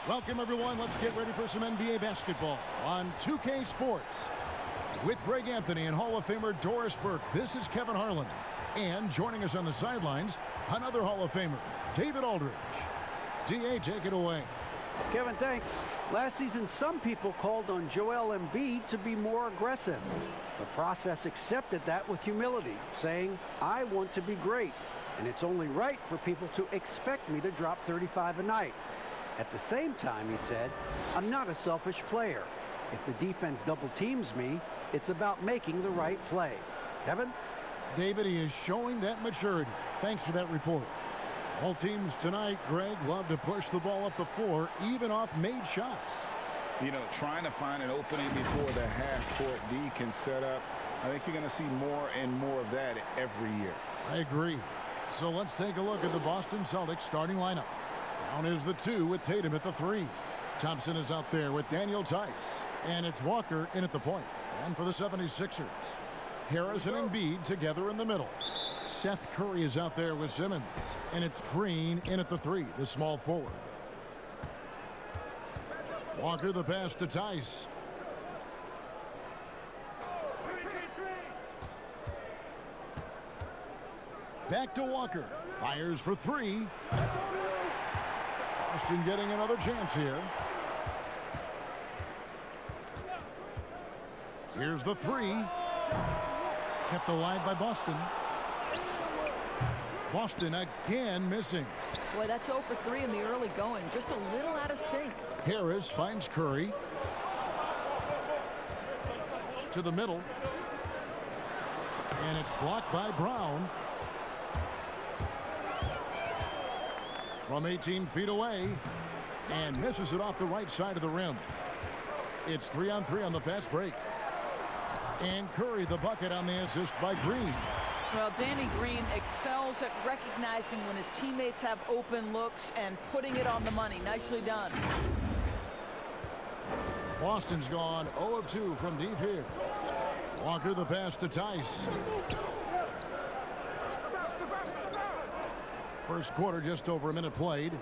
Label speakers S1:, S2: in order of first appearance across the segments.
S1: Welcome, everyone. Let's get ready for some NBA basketball on 2K Sports. With Greg Anthony and Hall of Famer Doris Burke, this is Kevin Harlan. And joining us on the sidelines, another Hall of Famer, David Aldridge. DA, take it away.
S2: Kevin, thanks. Last season, some people called on Joel Embiid to be more aggressive. The process accepted that with humility, saying, I want to be great, and it's only right for people to expect me to drop 35 a night. At the same time, he said, I'm not a selfish player. If the defense double teams me, it's about making the right play. Kevin?
S1: David, he is showing that maturity. Thanks for that report. All teams tonight, Greg, love to push the ball up the floor, even off made shots.
S3: You know, trying to find an opening before the half-court D can set up. I think you're going to see more and more of that every year.
S1: I agree. So let's take a look at the Boston Celtics starting lineup. Down is the 2 with Tatum at the 3. Thompson is out there with Daniel Tice. And it's Walker in at the point. And for the 76ers, Harris and Embiid together in the middle. Seth Curry is out there with Simmons. And it's Green in at the 3, the small forward. Walker the pass to Tice. Back to Walker. Fires for 3. Boston getting another chance here. Here's the 3. Kept alive by Boston. Boston again missing.
S4: Boy, that's 0 for 3 in the early going. Just a little out of sync.
S1: Harris finds Curry. To the middle. And it's blocked by Brown. From 18 feet away. And misses it off the right side of the rim. It's 3-on-3 on the fast break. And Curry the bucket on the assist by Green.
S4: Well, Danny Green excels at recognizing when his teammates have open looks and putting it on the money. Nicely done.
S1: Boston's gone 0 of 2 from deep here. Walker the pass to Tice. First quarter, just over a minute played.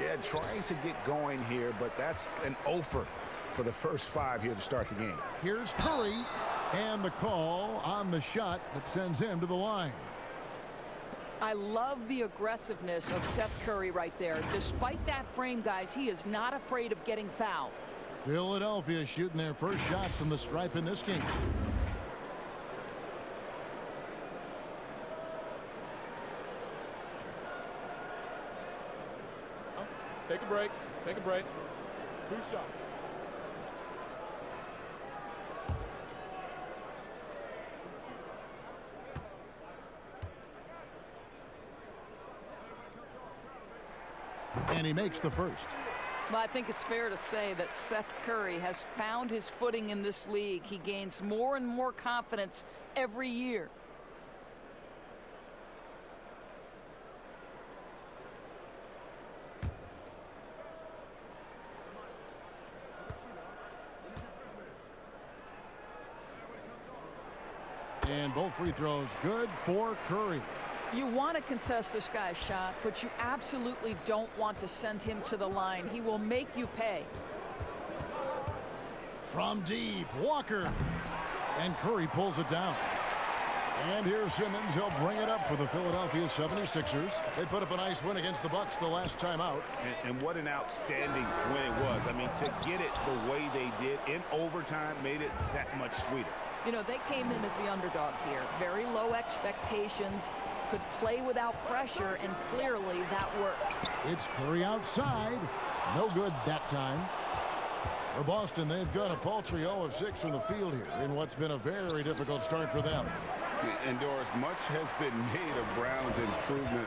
S3: Yeah, trying to get going here, but that's an offer for the first 5 here to start the game.
S1: Here's Curry, and the call on the shot that sends him to the line.
S4: I love the aggressiveness of Seth Curry right there. Despite that frame, guys, he is not afraid of getting fouled.
S1: Philadelphia shooting their first shots from the stripe in this game.
S5: Take a break. Take a break. 2 shots.
S1: And he makes the first.
S4: Well, I think it's fair to say that Seth Curry has found his footing in this league. He gains more and more confidence every year.
S1: And both free throws good for Curry.
S4: You want to contest this guy's shot, but you absolutely don't want to send him to the line. He will make you pay.
S1: From deep, Walker. And Curry pulls it down. And here's Simmons. He'll bring it up for the Philadelphia 76ers. They put up a nice win against the Bucks the last time out.
S3: And what an outstanding win it was. I mean, to get it the way they did in overtime made it that much sweeter.
S4: You know, they came in as the underdog here. Very low expectations, could play without pressure, and clearly that worked.
S1: It's Curry outside. No good that time. For Boston, they've got a paltry 0 of 6 from the field here in what's been a very difficult start for them.
S3: And Doris, much has been made of Brown's improvement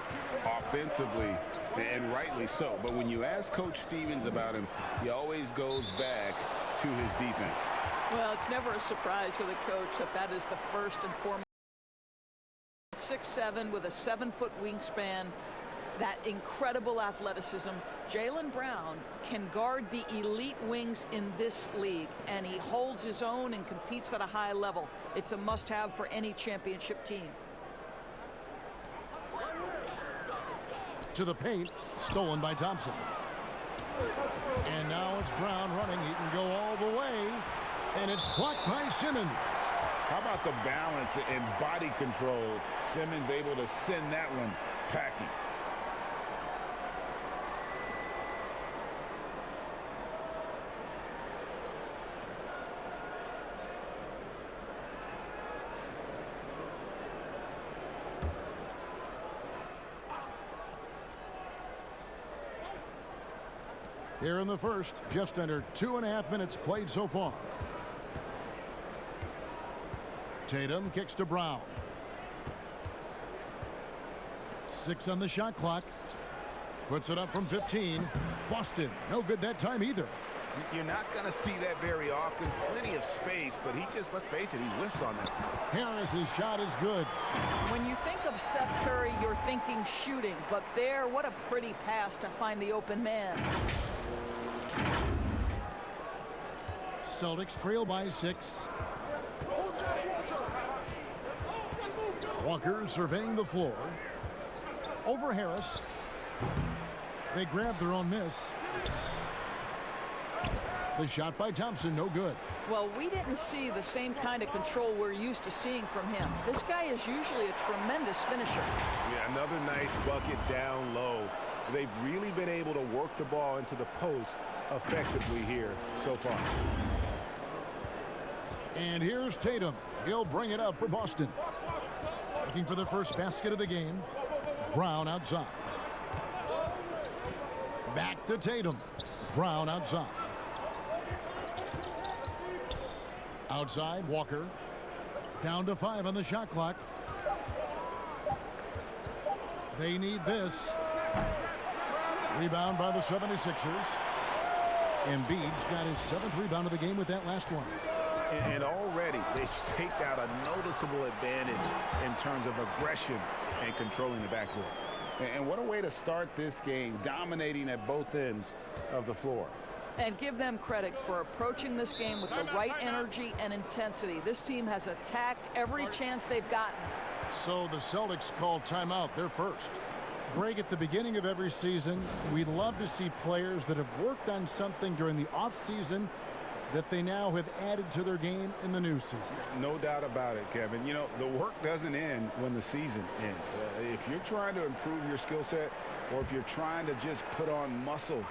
S3: offensively, and rightly so. But when you ask Coach Stevens about him, he always goes back to his defense.
S4: Well, it's never a surprise for the coach that is the first and foremost. 6'7" with a 7-foot wingspan, that incredible athleticism. Jaylen Brown can guard the elite wings in this league, and he holds his own and competes at a high level. It's a must-have for any championship team.
S1: To the paint. Stolen by Thompson. And now it's Brown running. He can go all the way. And it's blocked by Simmons.
S3: How about the balance and body control? Simmons able to send that one packing.
S1: Here in the first, just under 2.5 minutes played so far. Tatum kicks to Brown. 6 on the shot clock. Puts it up from 15. Boston, no good that time either.
S3: You're not going to see that very often. Plenty of space, but he just, let's face it, he whiffs on that.
S1: Harris's shot is good.
S4: When you think of Seth Curry, you're thinking shooting. But there, what a pretty pass to find the open man.
S1: Celtics trail by 6. Walker surveying the floor. Over Harris. They grab their own miss. The shot by Thompson, no good.
S4: Well, we didn't see the same kind of control we're used to seeing from him. This guy is usually a tremendous finisher.
S3: Yeah, another nice bucket down low. They've really been able to work the ball into the post effectively here so far.
S1: And here's Tatum. He'll bring it up for Boston. Looking for the first basket of the game. Brown outside. Back to Tatum. Brown outside. Outside, Walker. Down to 5 on the shot clock. They need this. Rebound by the 76ers. Embiid's got his 7th rebound of the game with that last one.
S3: And already they've staked out a noticeable advantage in terms of aggression and controlling the backcourt. And what a way to start this game, dominating at both ends of the floor.
S4: And give them credit for approaching this game with the right energy and intensity. This team has attacked every chance they've gotten.
S1: So the Celtics call timeout. They're first. Greg, at the beginning of every season, we'd love to see players that have worked on something during the offseason that they now have added to their game in the new season.
S3: No doubt about it, Kevin. You know, the work doesn't end when the season ends. If you're trying to improve your skill set, or if you're trying to just put on muscle,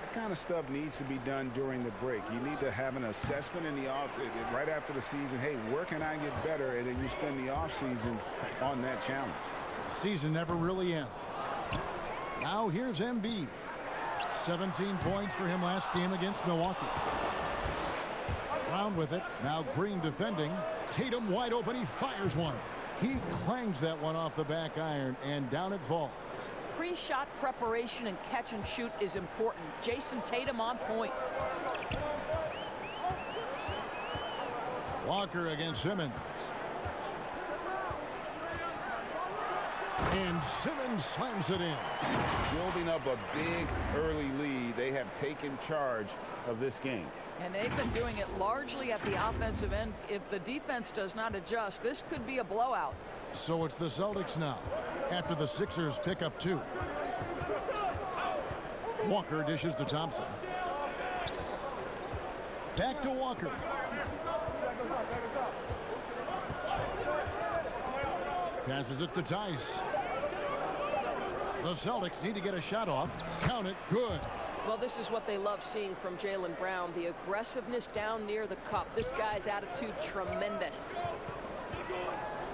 S3: that kind of stuff needs to be done during the break. You need to have an assessment in the off right after the season. Hey, where can I get better? And then you spend the off season on that challenge.
S1: The season never really ends. Now here's Embiid. 17 points for him last game against Milwaukee. Brown with it. Now Green defending. Tatum wide open. He fires one. He clangs that one off the back iron, and down it falls.
S4: Pre-shot preparation and catch and shoot is important. Jason Tatum on point.
S1: Walker against Simmons. And Simmons slams it in.
S3: Building up a big early lead, they have taken charge of this game.
S4: And they've been doing it largely at the offensive end. If the defense does not adjust, this could be a blowout.
S1: So it's the Celtics now, after the Sixers pick up 2. Walker dishes to Thompson. Back to Walker. Passes it to Tice. The Celtics need to get a shot off. Count it. Good.
S6: Well, this is what they love seeing from Jaylen Brown, the aggressiveness down near the cup. This guy's attitude, tremendous.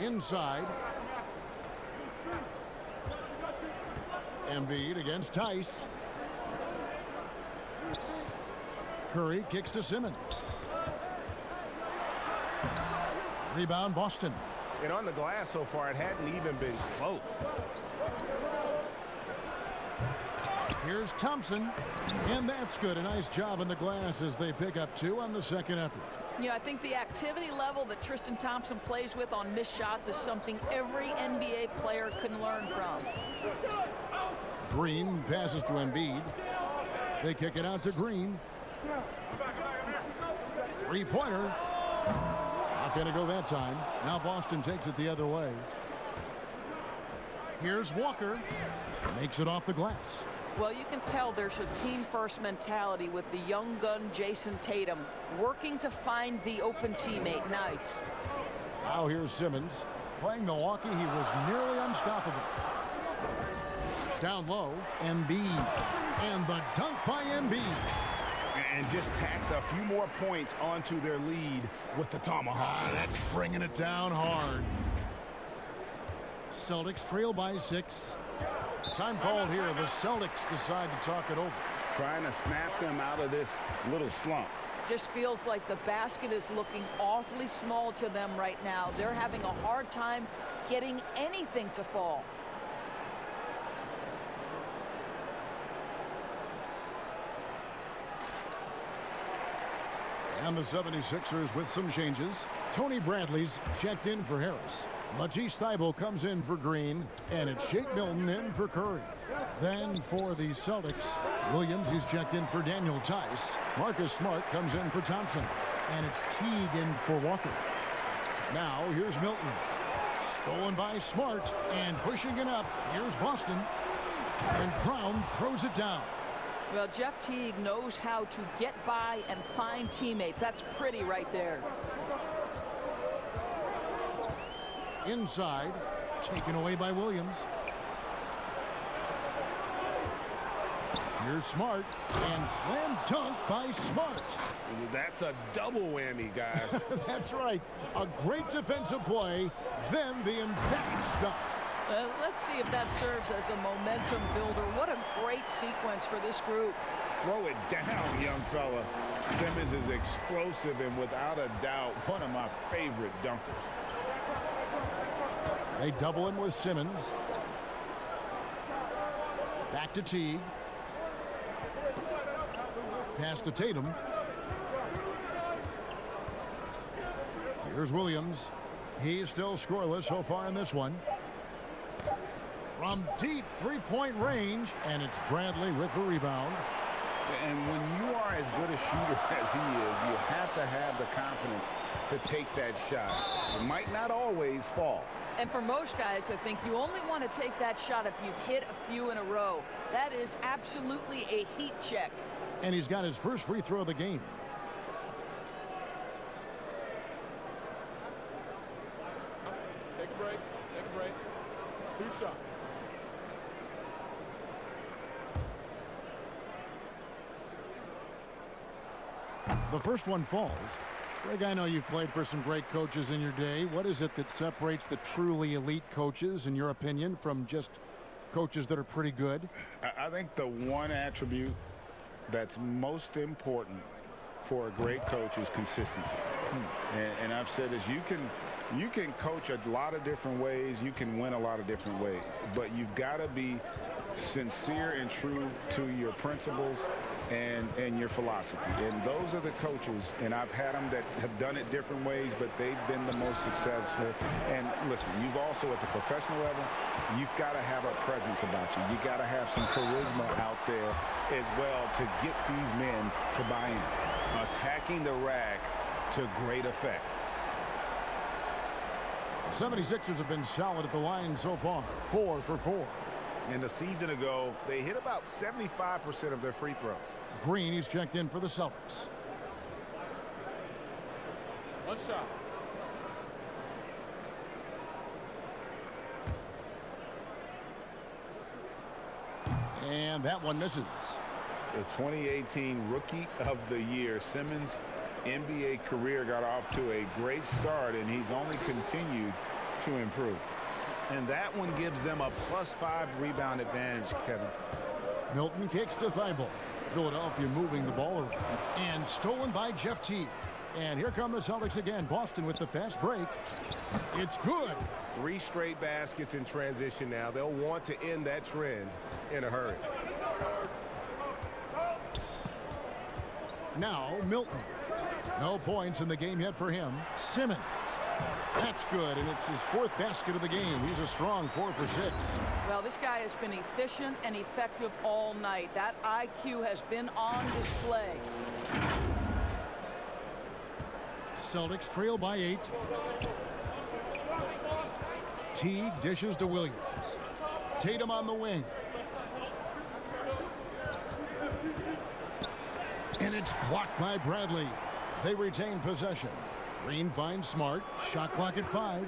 S1: Inside. Embiid against Tice. Curry kicks to Simmons. Rebound, Boston.
S3: And on the glass so far, it hadn't even been close.
S1: Here's Thompson, and that's good. A nice job on the glass as they pick up 2 on the second effort.
S4: Yeah, I think the activity level that Tristan Thompson plays with on missed shots is something every NBA player can learn from.
S1: Green passes to Embiid. They kick it out to Green. Three-pointer. Not going to go that time. Now Boston takes it the other way. Here's Walker. Makes it off the glass.
S4: Well, you can tell there's a team-first mentality with the young gun Jason Tatum working to find the open teammate. Nice.
S1: Now here's Simmons. Playing Milwaukee, he was nearly unstoppable. Down low, Embiid. And the dunk by Embiid.
S3: And just tacks a few more points onto their lead with the tomahawk.
S1: That's bringing it down hard. Celtics trail by 6. Time called here. The Celtics decide to talk it over.
S3: Trying to snap them out of this little slump.
S4: Just feels like the basket is looking awfully small to them right now. They're having a hard time getting anything to fall.
S1: And the 76ers with some changes. Tony Bradley's checked in for Harris. Matisse Thybulle comes in for Green, and it's Shake Milton in for Curry. Then for the Celtics, Williams, he's checked in for Daniel Tice. Marcus Smart comes in for Thompson, and it's Teague in for Walker. Now here's Milton. Stolen by Smart, and pushing it up. Here's Boston, and Brown throws it down.
S4: Well, Jeff Teague knows how to get by and find teammates. That's pretty right there.
S1: Inside, taken away by Williams. Here's Smart, and slam dunk by Smart.
S3: That's a double whammy, guys.
S1: That's right. A great defensive play, then the emphatic stuff.
S4: Let's see if that serves as a momentum builder. What a great sequence for this group.
S3: Throw it down, young fella. Simmons is explosive and without a doubt one of my favorite dunkers.
S1: They double him with Simmons. Back to Teague. Pass to Tatum. Here's Williams. He's still scoreless so far in this one. From deep three-point range, and it's Bradley with the rebound.
S3: And when you are as good a shooter as he is, you have to have the confidence to take that shot. It might not always fall.
S4: And for most guys, I think you only want to take that shot if you've hit a few in a row. That is absolutely a heat check.
S1: And he's got his first free throw of the game.
S5: Take a break. Take a break. 2 shots.
S1: The first one falls. Greg, I know you've played for some great coaches in your day. What is it that separates the truly elite coaches, in your opinion, from just coaches that are pretty good?
S3: I think the one attribute that's most important for a great coach is consistency. And I've said this, you can coach a lot of different ways, you can win a lot of different ways, but you've got to be sincere and true to your principles and your philosophy. And those are the coaches, and I've had them that have done it different ways, but they've been the most successful. And listen, you've also at the professional level, you've got to have a presence about you. You got to have some charisma out there as well to get these men to buy in. Attacking the rack to great effect.
S1: 76ers have been solid at the line so far, 4 for 4.
S3: And a season ago, they hit about 75% of their free throws.
S1: Green, he's checked in for the Celtics.
S5: 1 shot.
S1: And that one misses.
S3: The 2018 Rookie of the Year, Simmons' NBA career got off to a great start, and he's only continued to improve. And that one gives them a +5 rebound advantage, Kevin.
S1: Milton kicks to Thybulle. Philadelphia moving the ball around. And stolen by Jeff Teague. And here come the Celtics again. Boston with the fast break. It's good.
S7: 3 straight baskets in transition now. They'll want to end that trend in a hurry.
S1: Now Milton. No points in the game yet for him. Simmons. That's good, and it's his 4th basket of the game. He's a strong 4 for 6.
S4: Well, this guy has been efficient and effective all night. That IQ has been on display.
S1: Celtics trail by 8. Teague dishes to Williams. Tatum on the wing. And it's blocked by Bradley. They retain possession. Green finds Smart. Shot clock at 5.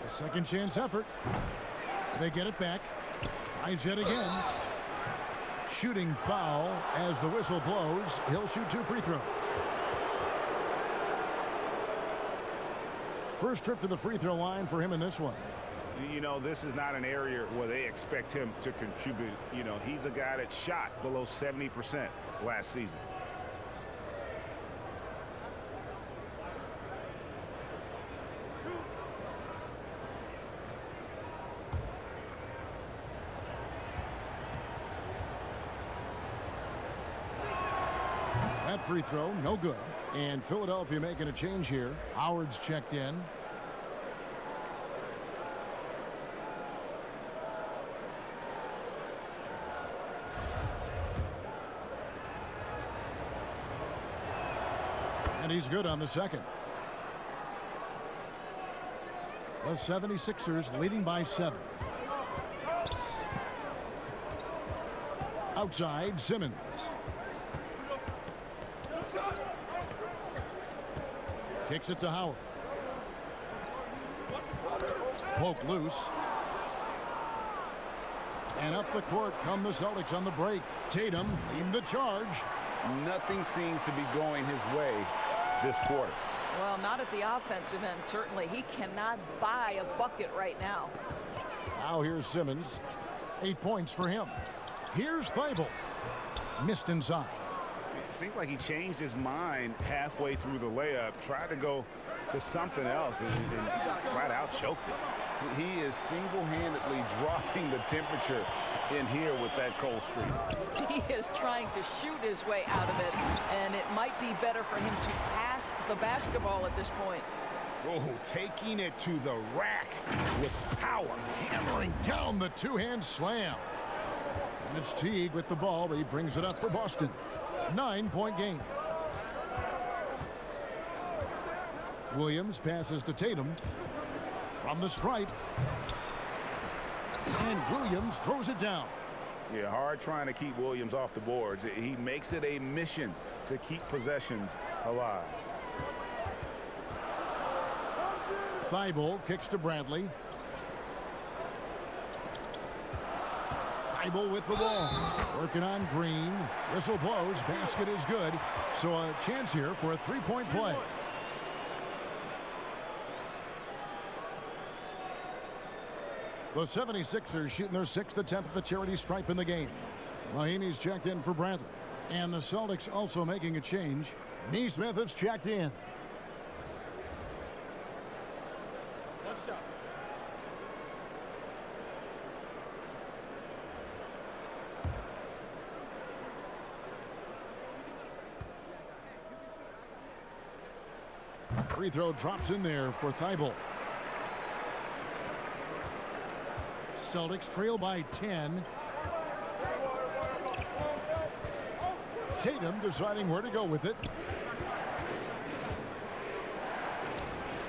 S1: A second chance effort. They get it back. Tries yet again. Shooting foul as the whistle blows. He'll shoot 2 free throws. First trip to the free throw line for him in this one.
S7: You know, this is not an area where they expect him to contribute. You know, he's a guy that shot below 70% last season.
S1: That free throw, no good. And Philadelphia making a change here. Howard's checked in. And he's good on the second. The 76ers leading by 7. Outside, Simmons. Kicks it to Howard. Poke loose. And up the court come the Celtics on the break. Tatum leading the charge.
S3: Nothing seems to be going his way this quarter.
S4: Well, not at the offensive end, certainly. He cannot buy a bucket right now.
S1: Now here's Simmons. 8 points for him. Here's Thibault. Missed inside.
S3: It seemed like he changed his mind halfway through the layup, tried to go to something else, and flat out choked it. He is single-handedly dropping the temperature in here with that cold streak.
S4: He is trying to shoot his way out of it, and it might be better for him to pass the basketball at this point.
S7: Oh, taking it to the rack with power.
S1: Hammering down the two-hand slam. And it's Teague with the ball, but he brings it up for Boston. 9-point game. Williams passes to Tatum from the stripe. And Williams throws it down.
S3: Yeah, hard trying to keep Williams off the boards. He makes it a mission to keep possessions alive.
S1: Thibault kicks to Bradley. Thibault with the ball. Working on Green. Whistle blows. Basket is good. So a chance here for a three-point play. The 76ers shooting their 6th attempt at the charity stripe in the game. Mahinmi's checked in for Bradley. And the Celtics also making a change. Neesmith has checked in.
S5: One shot.
S1: Free throw drops in there for Thibault. Celtics trail by 10. Tatum deciding where to go with it.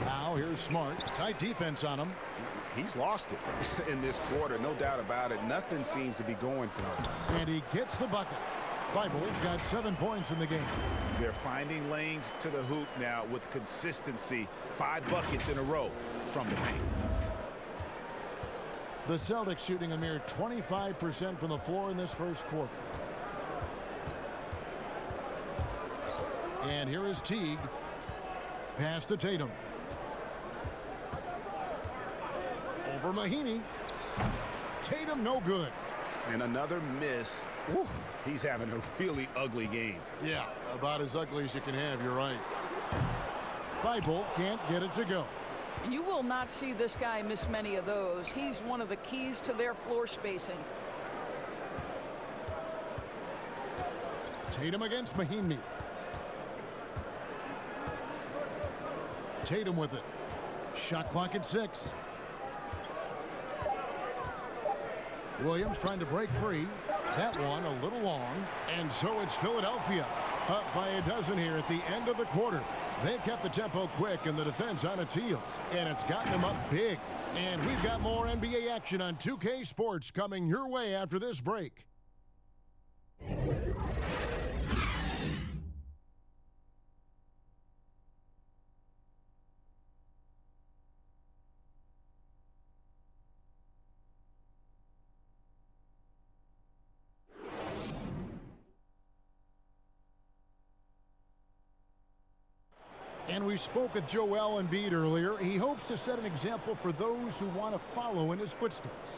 S1: Now here's Smart. Tight defense on him.
S3: He's lost it in this quarter, no doubt about it. Nothing seems to be going for him.
S1: And he gets the bucket. Thibault's got 7 points in the game.
S7: They're finding lanes to the hoop now with consistency. 5 buckets in a row from the paint.
S1: The Celtics shooting a mere 25% from the floor in this first quarter. And here is Teague. Pass to Tatum. Over Mahinmi. Tatum no good.
S3: And another miss. Whew, he's having a really ugly game.
S1: Yeah, about as ugly as you can have, you're right. Thibault can't get it to go.
S4: You will not see this guy miss many of those. He's one of the keys to their floor spacing.
S1: Tatum against Mahinmi. Tatum with it. Shot clock at 6. Williams trying to break free. That one a little long. And so it's Philadelphia up by a dozen here at the end of the quarter. They've kept the tempo quick and the defense on its heels. And it's gotten them up big. And we've got more NBA action on 2K Sports coming your way after this break. And we spoke with Joel Embiid earlier. He hopes to set an example for those who want to follow in his footsteps.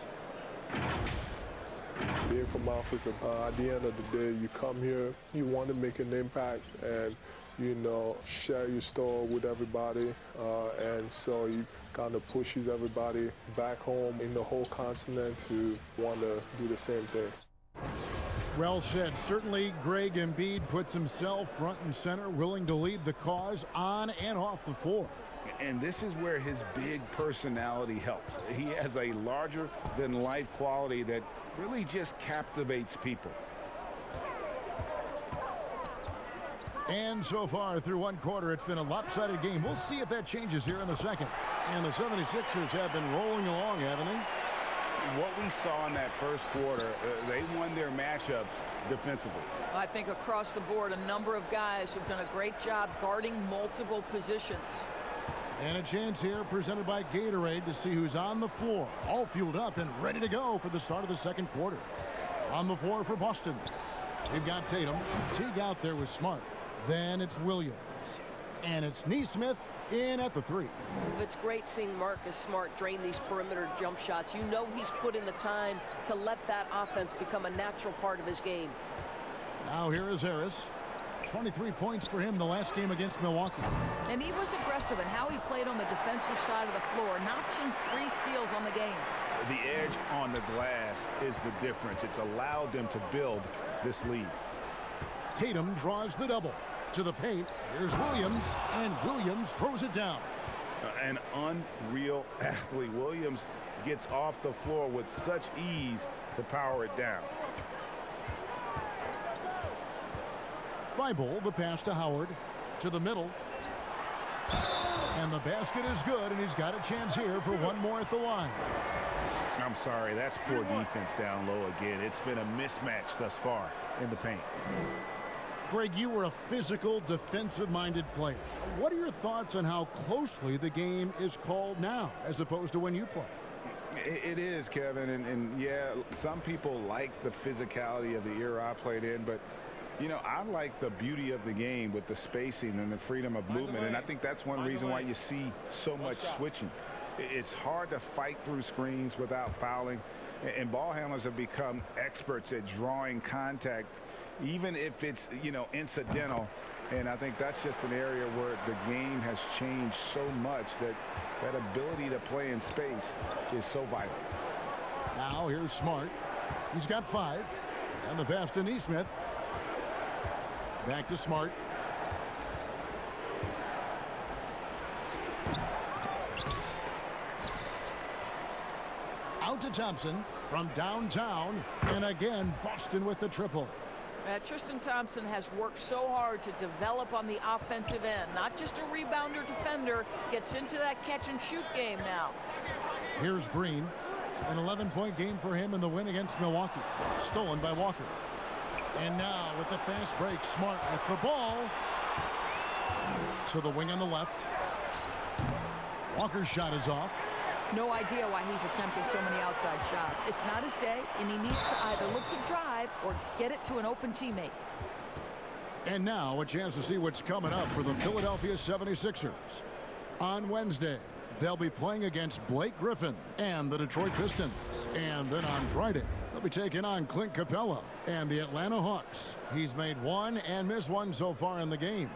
S5: Being from Africa, at the end of the day, you come here, you want to make an impact and, you know, share your story with everybody. And so it kind of pushes everybody back home in the whole continent to want to do the same thing.
S1: Well said. Certainly, Greg Embiid puts himself front and center, willing to lead the cause on and off the floor.
S3: And this is where his big personality helps. He has a larger-than-life quality that really just captivates people.
S1: And so far, through one quarter, it's been a lopsided game. We'll see if that changes here in the second. And the 76ers have been rolling along, haven't they?
S3: What we saw in that first quarter, they won their matchups defensively.
S4: I think across the board, a number of guys have done a great job guarding multiple positions.
S1: And a chance here presented by Gatorade to see who's on the floor, all fueled up and ready to go for the start of the second quarter. On the floor for Boston, we've got Tatum. Teague out there with Smart. Then it's Williams. And it's Nesmith in at the three.
S6: It's great seeing Marcus Smart drain these perimeter jump shots. You know he's put in the time to let that offense become a natural part of his game.
S1: Now here is Harris. 23 points for him the last game against Milwaukee.
S4: And he was aggressive in how he played on the defensive side of the floor, notching 3 steals on the game.
S3: The edge on the glass is the difference. It's allowed them to build this lead.
S1: Tatum draws the double. To the paint, here's Williams, and Williams throws it down.
S3: An unreal athlete. Williams gets off the floor with such ease to power it down.
S1: Thibault, the pass to Howard, to the middle. And the basket is good, and he's got a chance here for one more at the line.
S3: I'm sorry, that's poor defense down low again. It's been a mismatch thus far in the paint.
S1: Greg, you were a physical, defensive-minded player. What are your thoughts on how closely the game is called now, as opposed to when you play?
S3: It is, Kevin, and yeah, some people like the physicality of the era I played in, but you know, I like the beauty of the game with the spacing and the freedom of movement, and I think that's one reason why you see so much switching. It's hard to fight through screens without fouling, and ball handlers have become experts at drawing contact, even if it's, you know, incidental. And I think that's just an area where the game has changed so much that that ability to play in space is so vital.
S1: Now here's Smart. He's got 5. And the pass to Nesmith. Back to Smart. Out to Thompson from downtown. And again, Boston with the triple.
S4: Tristan Thompson has worked so hard to develop on the offensive end. Not just a rebounder defender, gets into that catch-and-shoot game now.
S1: Here's Green. An 11-point game for him in the win against Milwaukee. Stolen by Walker. And now with the fast break, Smart with the ball. To the wing on the left. Walker's shot is off.
S4: No idea why he's attempting so many outside shots. It's not his day, and he needs to either look to drive or get it to an open teammate.
S1: And now a chance to see what's coming up for the Philadelphia 76ers. On Wednesday, they'll be playing against Blake Griffin and the Detroit Pistons. And then on Friday, they'll be taking on Clint Capella and the Atlanta Hawks. He's made 1 and missed 1 so far in the game.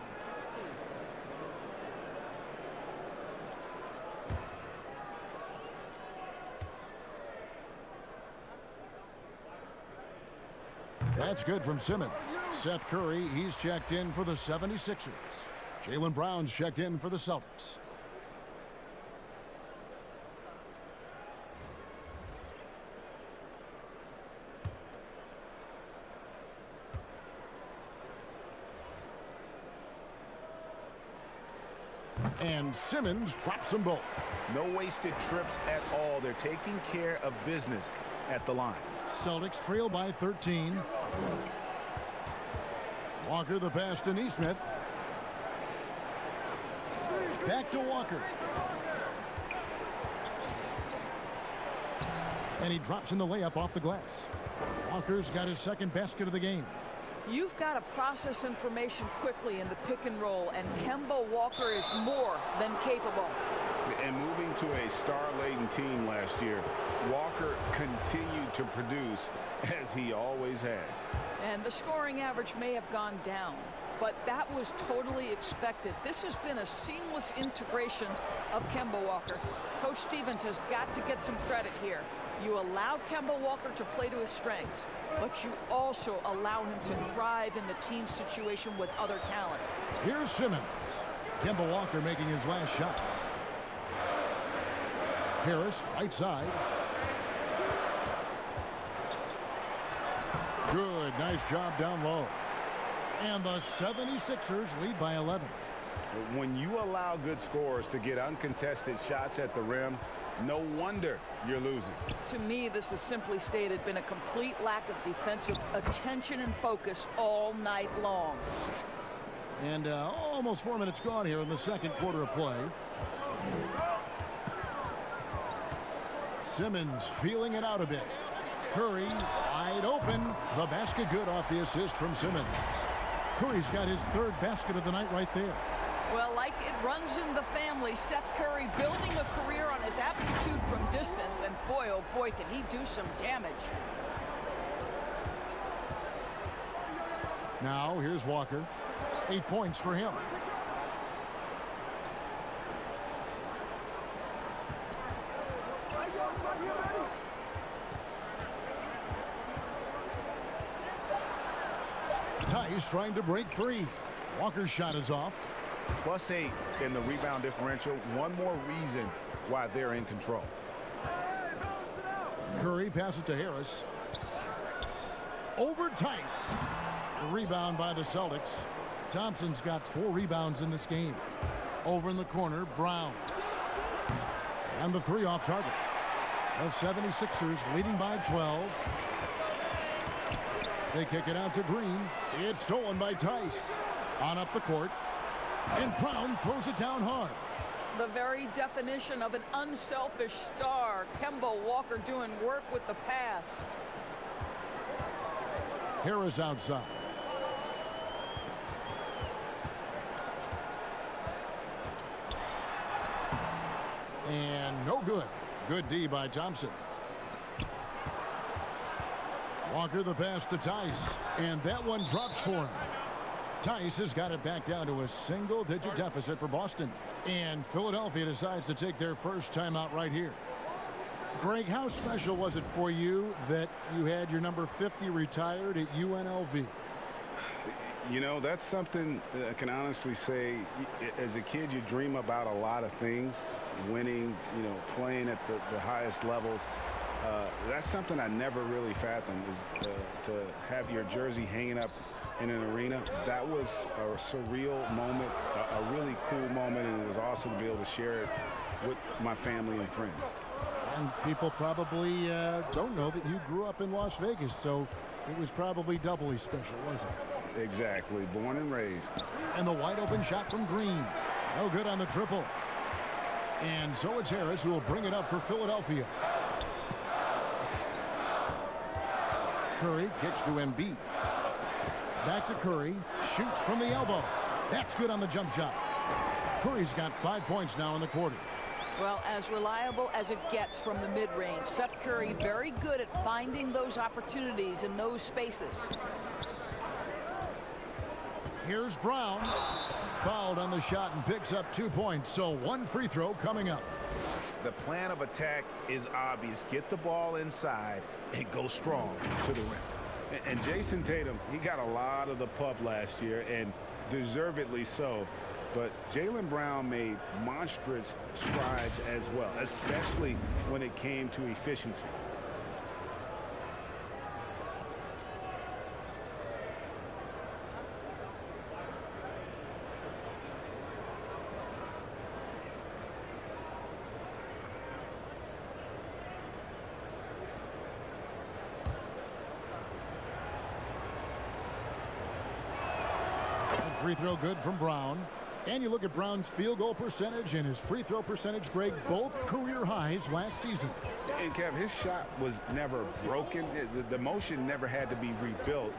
S1: That's good from Simmons. Seth Curry, he's checked in for the 76ers. Jaylen Brown's checked in for the Celtics. And Simmons drops them both.
S7: No wasted trips at all. They're taking care of business at the line.
S1: Celtics trail by 13. Walker the pass to Neesmith. Back to Walker. And he drops in the layup off the glass. Walker's got his second basket of the game.
S4: You've got to process information quickly in the pick and roll, and Kemba Walker is more than capable.
S3: And moving to a star-laden team last year, Walker continued to produce as he always has.
S4: And the scoring average may have gone down, but that was totally expected. This has been a seamless integration of Kemba Walker. Coach Stevens has got to get some credit here. You allow Kemba Walker to play to his strengths, but you also allow him to thrive in the team situation with other talent.
S1: Here's Simmons. Kemba Walker making his last shot. Harris, right side. Good, nice job down low. And the 76ers lead by 11.
S3: When you allow good scorers to get uncontested shots at the rim, no wonder you're losing.
S4: To me, this has simply stated been a complete lack of defensive attention and focus all night long.
S1: And almost 4 minutes gone here in the second quarter of play. Simmons feeling it out a bit. Curry wide open. The basket good off the assist from Simmons. Curry's got his third basket of the night right there.
S4: Well, like it runs in the family, Seth Curry building a career on his aptitude from distance. And boy, oh boy, can he do some damage.
S1: Now, here's Walker. 8 points for him. Tice trying to break free. Walker's shot is off.
S7: +8 in the rebound differential. One more reason why they're in control.
S1: Curry passes to Harris. Over Tice. The rebound by the Celtics. Thompson's got 4 rebounds in this game. Over in the corner, Brown. And the 3 off target. The 76ers leading by 12. They kick it out to Green. It's stolen by Tice. On up the court. And Brown throws it down hard.
S4: The very definition of an unselfish star. Kemba Walker doing work with the pass.
S1: Harris outside. And no good. Good D by Thompson. Walker the pass to Tice. And that one drops for him. Tice has got it back down to a single-digit deficit for Boston. And Philadelphia decides to take their first timeout right here. Greg, how special was it for you that you had your number 50 retired at UNLV?
S3: You know, that's something I can honestly say. As a kid, you dream about a lot of things. Winning, you know, playing at the highest levels. That's something I never really fathomed, is to have your jersey hanging up in an arena. That was a surreal moment, a really cool moment, and it was awesome to be able to share it with my family and friends.
S1: And people probably don't know that you grew up in Las Vegas, so it was probably doubly special, wasn't it?
S3: Exactly. Born and raised.
S1: And the wide open shot from Green. No good on the triple. And so it's Harris who will bring it up for Philadelphia. Curry kicks to Embiid. Back to Curry. Shoots from the elbow. That's good on the jump shot. Curry's got 5 points now in the quarter.
S4: Well, as reliable as it gets from the mid-range. Seth Curry very good at finding those opportunities in those spaces.
S1: Here's Brown. Fouled on the shot and picks up 2 points. So 1 free throw coming up.
S7: The plan of attack is obvious. Get the ball inside and go strong to the rim.
S3: And Jason Tatum, he got a lot of the pub last year, and deservedly so. But Jaylen Brown made monstrous strides as well, especially when it came to efficiency.
S1: free throw good from Brown. And you look at Brown's field goal percentage and his free throw percentage, Greg, both career highs last season.
S3: And Kev, his shot was never broken. The motion never had to be rebuilt.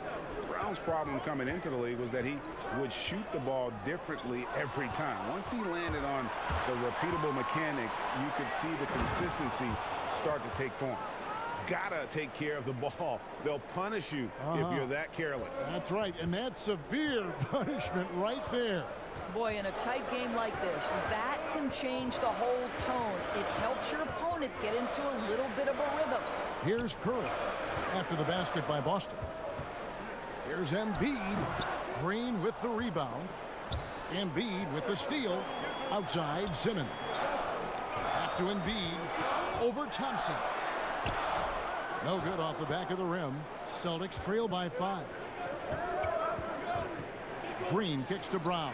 S3: Brown's problem coming into the league was that he would shoot the ball differently every time. Once he landed on the repeatable mechanics, you could see the consistency start to take form. Gotta take care of the ball. They'll punish you if you're that careless.
S1: That's right, and that's severe punishment right there.
S4: Boy, in a tight game like this, that can change the whole tone. It helps your opponent get into a little bit of a rhythm.
S1: Here's Curry after the basket by Boston. Here's Embiid. Green with the rebound. Embiid with the steal. Outside, Simmons. Back to Embiid. Over Thompson. No good off the back of the rim. Celtics trail by 5. Green kicks to Brown.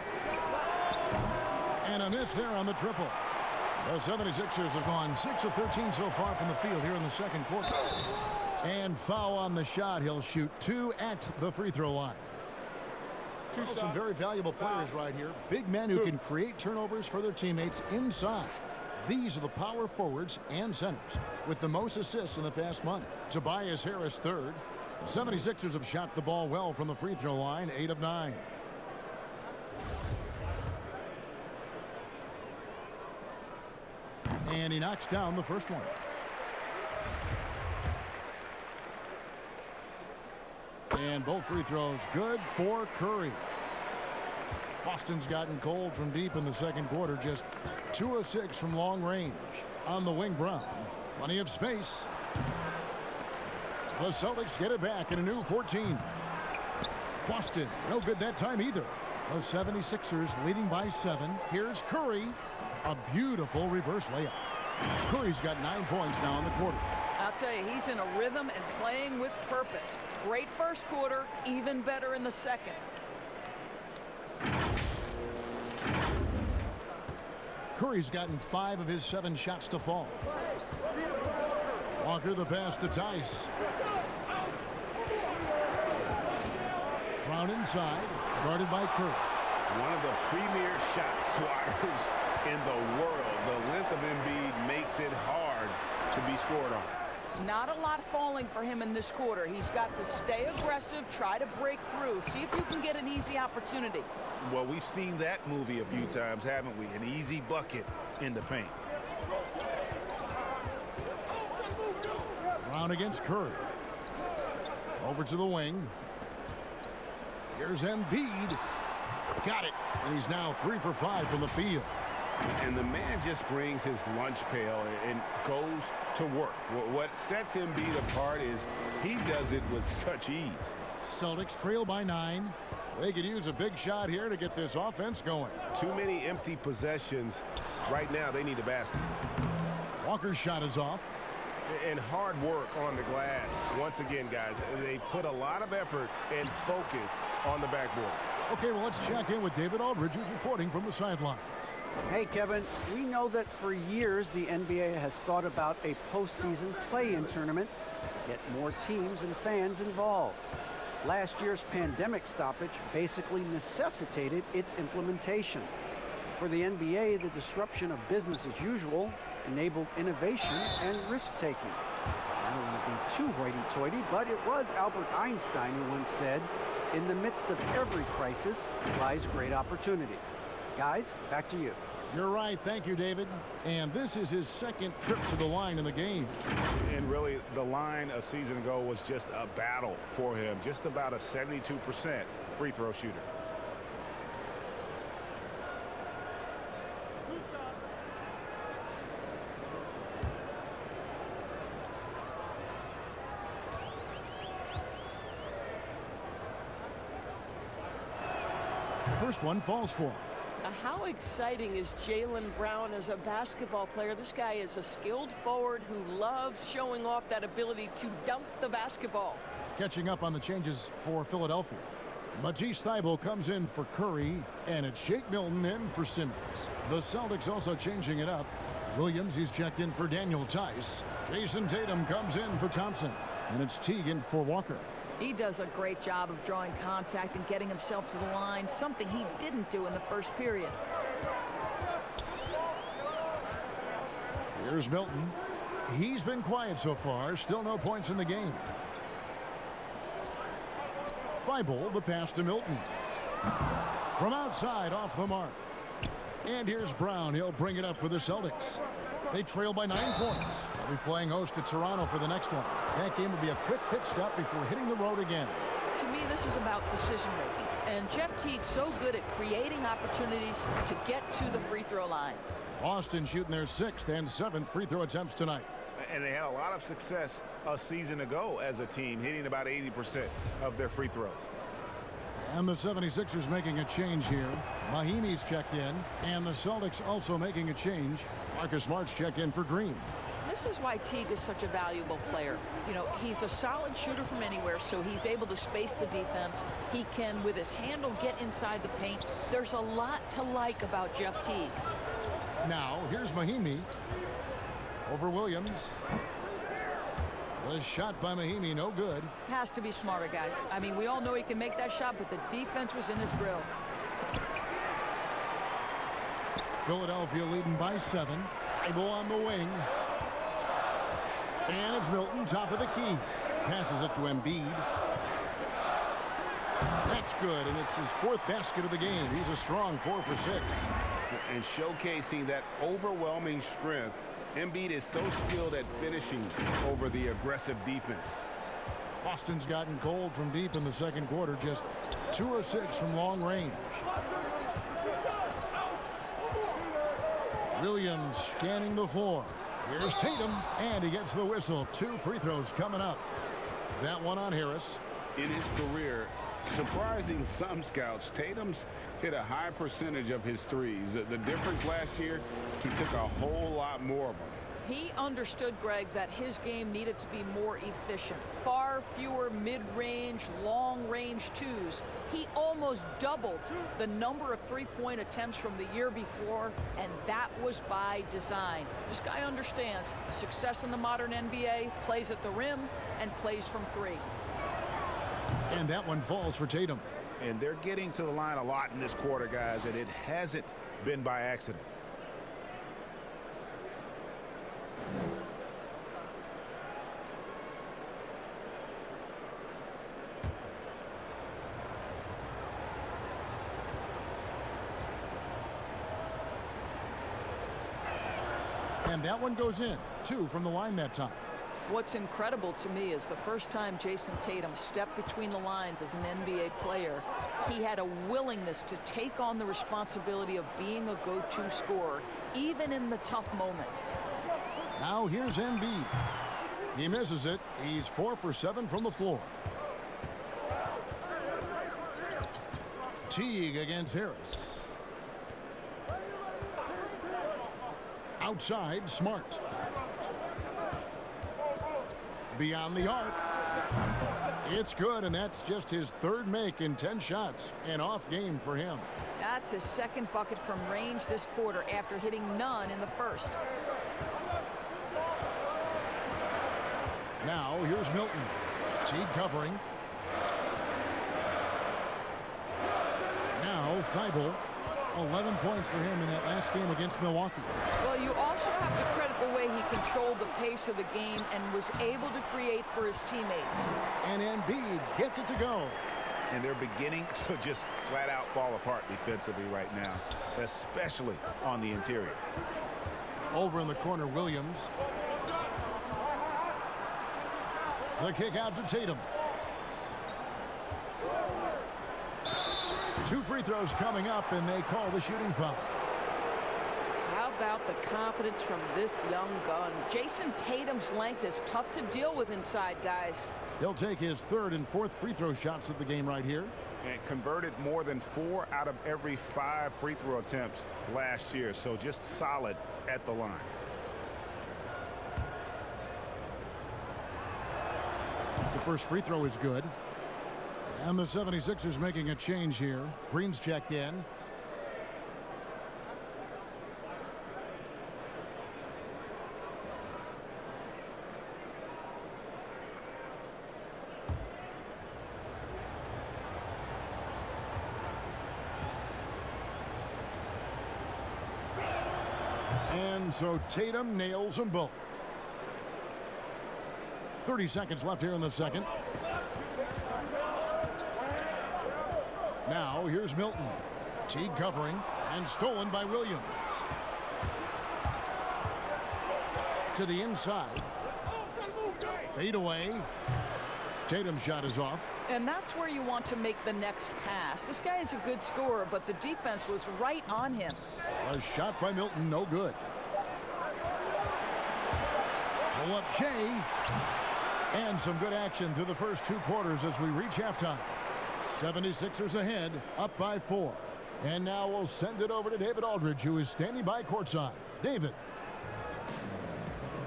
S1: And a miss there on the triple. The 76ers have gone 6 of 13 so far from the field here in the second quarter. And foul on the shot. He'll shoot 2 at the free throw line. Well, some very valuable players right here. Big men who can create turnovers for their teammates inside. These are the power forwards and centers with the most assists in the past month. Tobias Harris third. The 76ers have shot the ball well from the free throw line, 8 of 9. And he knocks down the first one. And both free throws good for Curry. Boston's gotten cold from deep in the second quarter. Just 2 of 6 from long range. On the wing, Brown. Plenty of space. The Celtics get it back in a new 14. Boston, no good that time either. The 76ers leading by 7. Here's Curry. A beautiful reverse layup. Curry's got 9 points now in the quarter.
S4: I'll tell you, he's in a rhythm and playing with purpose. Great first quarter, even better in the second.
S1: Curry's gotten 5 of his 7 shots to fall. Walker the pass to Tice. Brown inside, guarded by Curry.
S3: One of the premier shot swatters in the world. The length of Embiid makes it hard to be scored on.
S4: Not a lot falling for him in this quarter. He's got to stay aggressive, try to break through, see if you can get an easy opportunity.
S7: Well, we've seen that movie a few times, haven't we? An easy bucket in the paint.
S1: Brown against Curry. Over to the wing. Here's Embiid. Got it. And he's now 3 for 5 from the field.
S3: And the man just brings his lunch pail and goes to work. What sets Embiid apart is he does it with such ease.
S1: Celtics trail by 9. They could use a big shot here to get this offense going.
S3: Too many empty possessions. Right now, they need a basket.
S1: Walker's shot is off.
S3: And hard work on the glass. Once again, guys, they put a lot of effort and focus on the backboard.
S1: Okay, well, let's check in with David Aldridge, who's reporting from the sidelines.
S2: Hey, Kevin, we know that for years the NBA has thought about a postseason play-in tournament to get more teams and fans involved. Last year's pandemic stoppage basically necessitated its implementation. For the NBA, the disruption of business as usual enabled innovation and risk-taking. I don't want to be too hoity-toity, but it was Albert Einstein who once said, "In the midst of every crisis lies great opportunity." Guys, back to you.
S1: You're right. Thank you, David. And this is his second trip to the line in the game.
S7: And really, the line a season ago was just a battle for him. Just about a 72% free throw shooter.
S1: First one falls for him.
S6: How exciting is Jaylen Brown as a basketball player? This guy is a skilled forward who loves showing off that ability to dunk the basketball.
S1: Catching up on the changes for Philadelphia. Matisse Thybulle comes in for Curry, and it's Shake Milton in for Simmons. The Celtics also changing it up. Williams, he's checked in for Daniel Tice. Jason Tatum comes in for Thompson, and it's Teague in for Walker.
S4: He does a great job of drawing contact and getting himself to the line, something he didn't do in the first period.
S1: Here's Milton. He's been quiet so far. Still no points in the game. Thibault, the pass to Milton. From outside, off the mark. And here's Brown. He'll bring it up for the Celtics. They trail by 9 points. They'll be playing host to Toronto for the next one. That game will be a quick pit stop before hitting the road again.
S4: To me, this is about decision-making. And Jeff Teague's so good at creating opportunities to get to the free throw line.
S1: Boston shooting their 6th and 7th free throw attempts tonight.
S7: And they had a lot of success a season ago as a team, hitting about 80% of their free throws.
S1: And the 76ers making a change here. Mahimi's checked in. And the Celtics also making a change. Marcus Smart's checked in for Green.
S4: This is why Teague is such a valuable player. You know, he's a solid shooter from anywhere, so he's able to space the defense. He can, with his handle, get inside the paint. There's a lot to like about Jeff Teague.
S1: Now, here's Mahimi. Over Williams. The shot by Mahimi, no good.
S4: Has to be smarter, guys. I mean, we all know he can make that shot, but the defense was in his grill.
S1: Philadelphia leading by 7. Thibault on the wing. And it's Milton, top of the key. Passes it to Embiid. That's good, and it's his 4th basket of the game. He's a strong 4 for 6.
S3: And showcasing that overwhelming strength, Embiid is so skilled at finishing over the aggressive defense.
S1: Boston's gotten cold from deep in the second quarter, just 2 of 6 from long range. Williams scanning the floor. Here's Tatum, and he gets the whistle. 2 free throws coming up. That one on Harris.
S3: In his career, surprising some scouts, Tatum's hit a high percentage of his threes. The difference last year, he took a whole lot more of them.
S4: He understood, Greg, that his game needed to be more efficient. Far fewer mid-range, long-range twos. He almost doubled the number of three-point attempts from the year before, and that was by design. This guy understands success in the modern NBA, plays at the rim, and plays from 3.
S1: And that one falls for Tatum.
S7: And they're getting to the line a lot in this quarter, guys, and it hasn't been by accident.
S1: And that one goes in. 2 from the line that time.
S4: What's incredible to me is the first time Jason Tatum stepped between the lines as an NBA player, he had a willingness to take on the responsibility of being a go-to scorer, even in the tough moments.
S1: Now here's Embiid. He misses it. He's 4 for 7 from the floor. Teague against Harris. Outside, Smart. Beyond the arc. It's good, and that's just his 3rd make in 10 shots. An off game for him.
S4: That's his 2nd bucket from range this quarter after hitting none in the first.
S1: Now here's Milton. Teague covering. Now Thibault. 11 points for him in that last game against Milwaukee.
S4: Well, you also have to credit the way he controlled the pace of the game and was able to create for his teammates.
S1: And Embiid gets it to go.
S7: And they're beginning to just flat out fall apart defensively right now, especially on the interior.
S1: Over in the corner, Williams. The kick out to Tatum. 2 free throws coming up, and they call the shooting foul.
S4: How about the confidence from this young gun? Jason Tatum's length is tough to deal with inside, guys.
S1: He'll take his 3rd and 4th free throw shots of the game right here.
S7: And converted more than 4 out of every 5 free throw attempts last year, so just solid at the line.
S1: The first free throw is good. And the 76ers making a change here. Green's checked in. And so Tatum nails them both. 30 seconds left here in the second. Now here's Milton. Teague covering and stolen by Williams. To the inside. Fade away. Tatum's shot is off.
S4: And that's where you want to make the next pass. This guy is a good scorer, but the defense was right on him.
S1: A shot by Milton, no good. Pull up Shea. And some good action through the first 2 quarters as we reach halftime. 76ers ahead, up by 4. And now we'll send it over to David Aldridge, who is standing by courtside. David.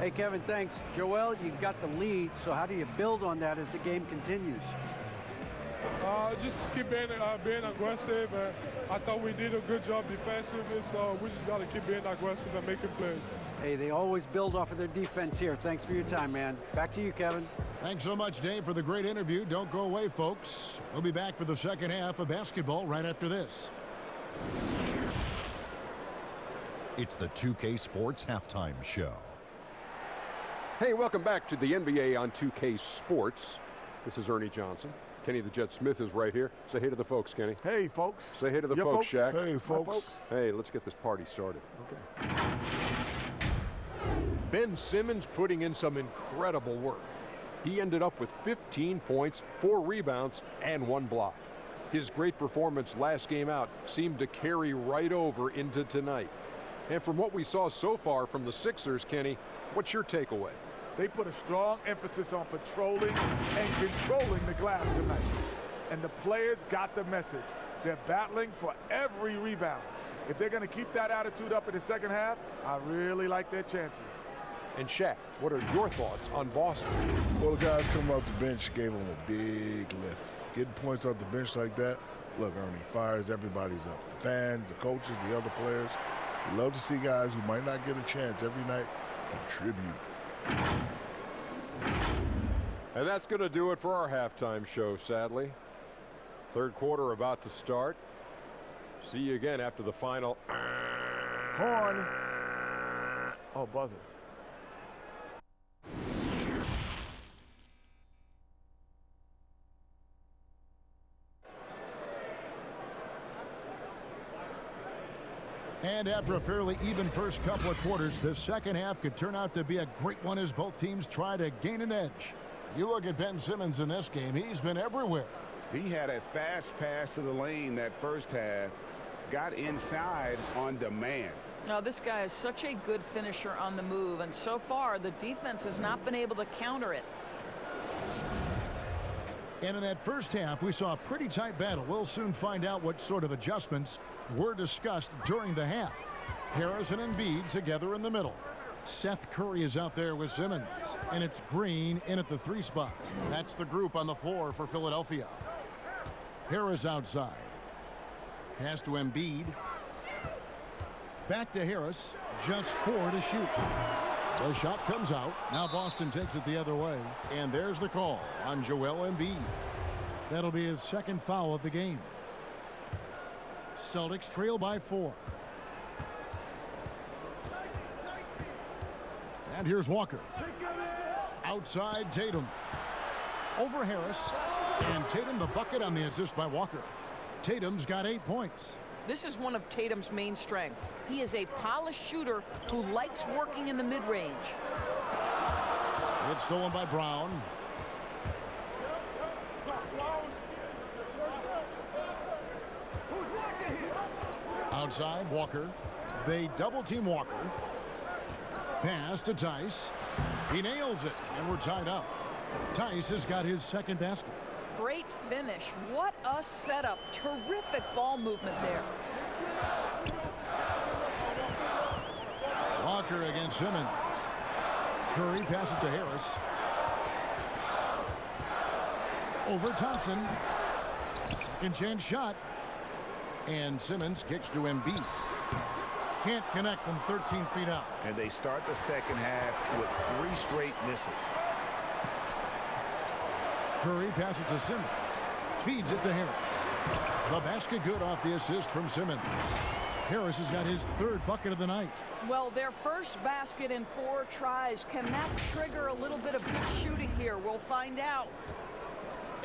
S2: Hey, Kevin, thanks. Joel, you've got the lead, so how do you build on that as the game continues?
S5: Just keep being aggressive. And I thought we did a good job defensively, so we just got to keep being aggressive and making plays.
S2: Hey, they always build off of their defense here. Thanks for your time, man. Back to you, Kevin.
S1: Thanks so much, Dave, for the great interview. Don't go away, folks. We'll be back for the second half of basketball right after this.
S8: It's the 2K Sports Halftime Show.
S9: Hey, welcome back to the NBA on 2K Sports. This is Ernie Johnson. Kenny the Jet Smith is right here. Say hey to the folks, Kenny.
S10: Hey, folks.
S9: Say hey to the folks, Shaq.
S10: Hey, folks.
S9: Hey, let's get this party started. Okay. Ben Simmons putting in some incredible work. He ended up with 15 points, 4 rebounds, and 1 block. His great performance last game out seemed to carry right over into tonight. And from what we saw so far from the Sixers, Kenny, what's your takeaway?
S10: They put a strong emphasis on patrolling and controlling the glass tonight. And the players got the message. They're battling for every rebound. If they're going to keep that attitude up in the second half, I really like their chances.
S9: And Shaq, what are your thoughts on Boston?
S11: Well, the guys coming off the bench gave them a big lift. Getting points off the bench like that, look, Ernie, fires everybody's up. The fans, the coaches, the other players. You love to see guys who might not get a chance every night contribute.
S9: And that's going to do it for our halftime show, sadly. Third quarter about to start. See you again after the final.
S10: Horn. Oh, buzzer.
S1: And after a fairly even first couple of quarters, the second half could turn out to be a great one as both teams try to gain an edge. You look at Ben Simmons in this game, he's been everywhere.
S7: He had a fast pass to the lane that first half, got inside on demand.
S4: Now, this guy is such a good finisher on the move, and so far the defense has not been able to counter it.
S1: And in that first half, we saw a pretty tight battle. We'll soon find out what sort of adjustments were discussed during the half. Harris and Embiid together in the middle. Seth Curry is out there with Simmons. And it's Green in at the 3 spot. That's the group on the floor for Philadelphia. Harris outside. Pass to Embiid. Back to Harris. Just 4 to shoot. The shot comes out. Now Boston takes it the other way. And there's the call on Joel Embiid. That'll be his second foul of the game. Celtics trail by 4. And here's Walker. Outside Tatum. Over Harris. And Tatum the bucket on the assist by Walker. Tatum's got 8 points.
S4: This is one of Tatum's main strengths. He is a polished shooter who likes working in the mid-range.
S1: It's stolen by Brown. Outside, Walker. They double-team Walker. Pass to Tice. He nails it, and we're tied up. Tice has got his second basket.
S4: Great finish. What a setup. Terrific ball movement there.
S1: Walker against Simmons. Curry passes to Harris. Over Thompson. Second chance shot. And Simmons kicks to Embiid. Can't connect from 13 feet out.
S7: And they start the second half with 3 straight misses.
S1: Curry passes to Simmons. Feeds it to Harris. The basket good off the assist from Simmons. Harris has got his third bucket of the night.
S6: Well, their first basket in 4 tries. Can that trigger a little bit of good shooting here? We'll find out.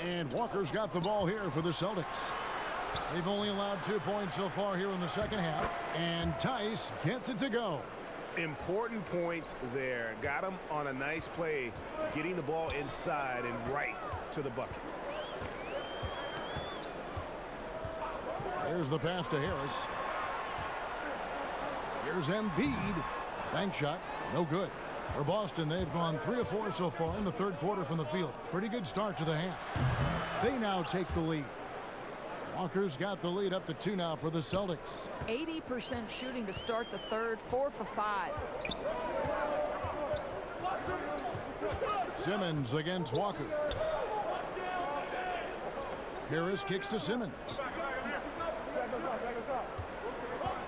S1: And Walker's got the ball here for the Celtics. They've only allowed 2 points so far here in the second half. And Tice gets it to go.
S7: Important points there. Got him on a nice play, getting the ball inside and right to the bucket.
S1: There's the pass to Harris. Here's Embiid. Bank shot, no good. For Boston, they've gone 3 of 4 so far in the third quarter from the field. Pretty good start to the half. They now take the lead. Walker's got the lead up to 2 now for the Celtics.
S6: 80% shooting to start the third, 4 for 5.
S1: Simmons against Walker. Harris kicks to Simmons.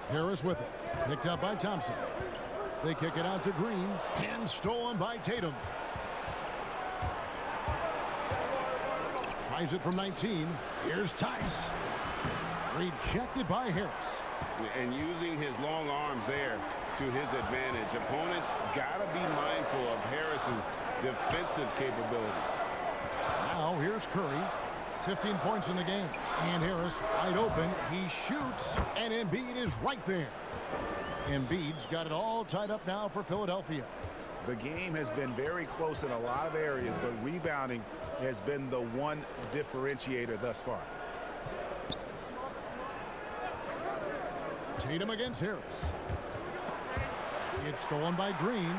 S1: Harris with it. Picked up by Thompson. They kick it out to Green. And stolen by Tatum. Tries it from 19. Here's Tice. Rejected by Harris.
S3: And using his long arms there to his advantage. Opponents got to be mindful of Harris's defensive capabilities.
S1: Now here's Curry. 15 points in the game. And Harris wide open. He shoots. And Embiid is right there. Embiid's got it all tied up now for Philadelphia.
S7: The game has been very close in a lot of areas, but rebounding has been the one differentiator thus far.
S1: Tatum against Harris. It's stolen by Green.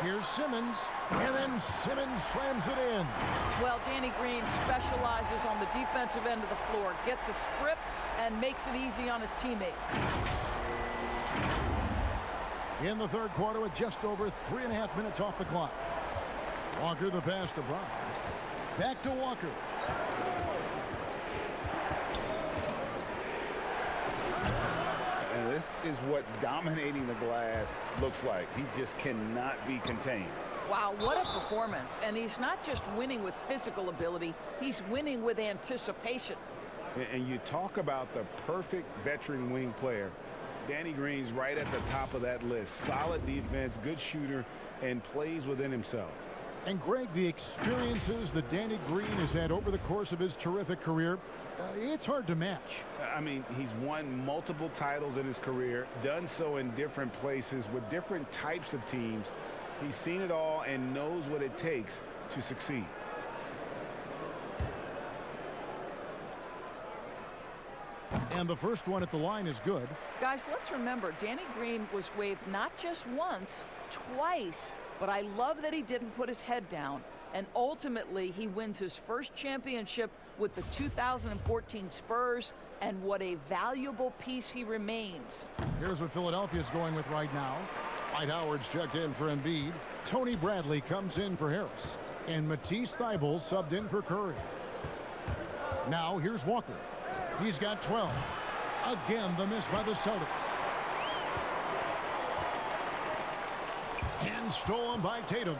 S1: Here's Simmons, and then Simmons slams it in.
S6: Well, Danny Green specializes on the defensive end of the floor, gets a strip and makes it easy on his teammates.
S1: In the third quarter with just over 3.5 minutes off the clock. Walker the pass to Brown. Back to Walker.
S7: And this is what dominating the glass looks like. He just cannot be contained.
S6: Wow, what a performance. And he's not just winning with physical ability, he's winning with anticipation.
S7: And you talk about the perfect veteran wing player. Danny Green's right at the top of that list. Solid defense, good shooter, and plays within himself.
S1: And Greg, the experiences that Danny Green has had over the course of his terrific career, it's hard to match.
S7: I mean, he's won multiple titles in his career, done so in different places with different types of teams. He's seen it all and knows what it takes to succeed.
S1: And the first one at the line is good.
S6: Guys, let's remember, Danny Green was waived not just once, twice. But I love that he didn't put his head down. And ultimately, he wins his first championship with the 2014 Spurs. And what a valuable piece he remains.
S1: Here's what Philadelphia's going with right now. Dwight Howard's checked in for Embiid. Tony Bradley comes in for Harris. And Matisse Thybulle subbed in for Curry. Now here's Walker. He's got 12. Again, the miss by the Celtics. And stolen by Tatum.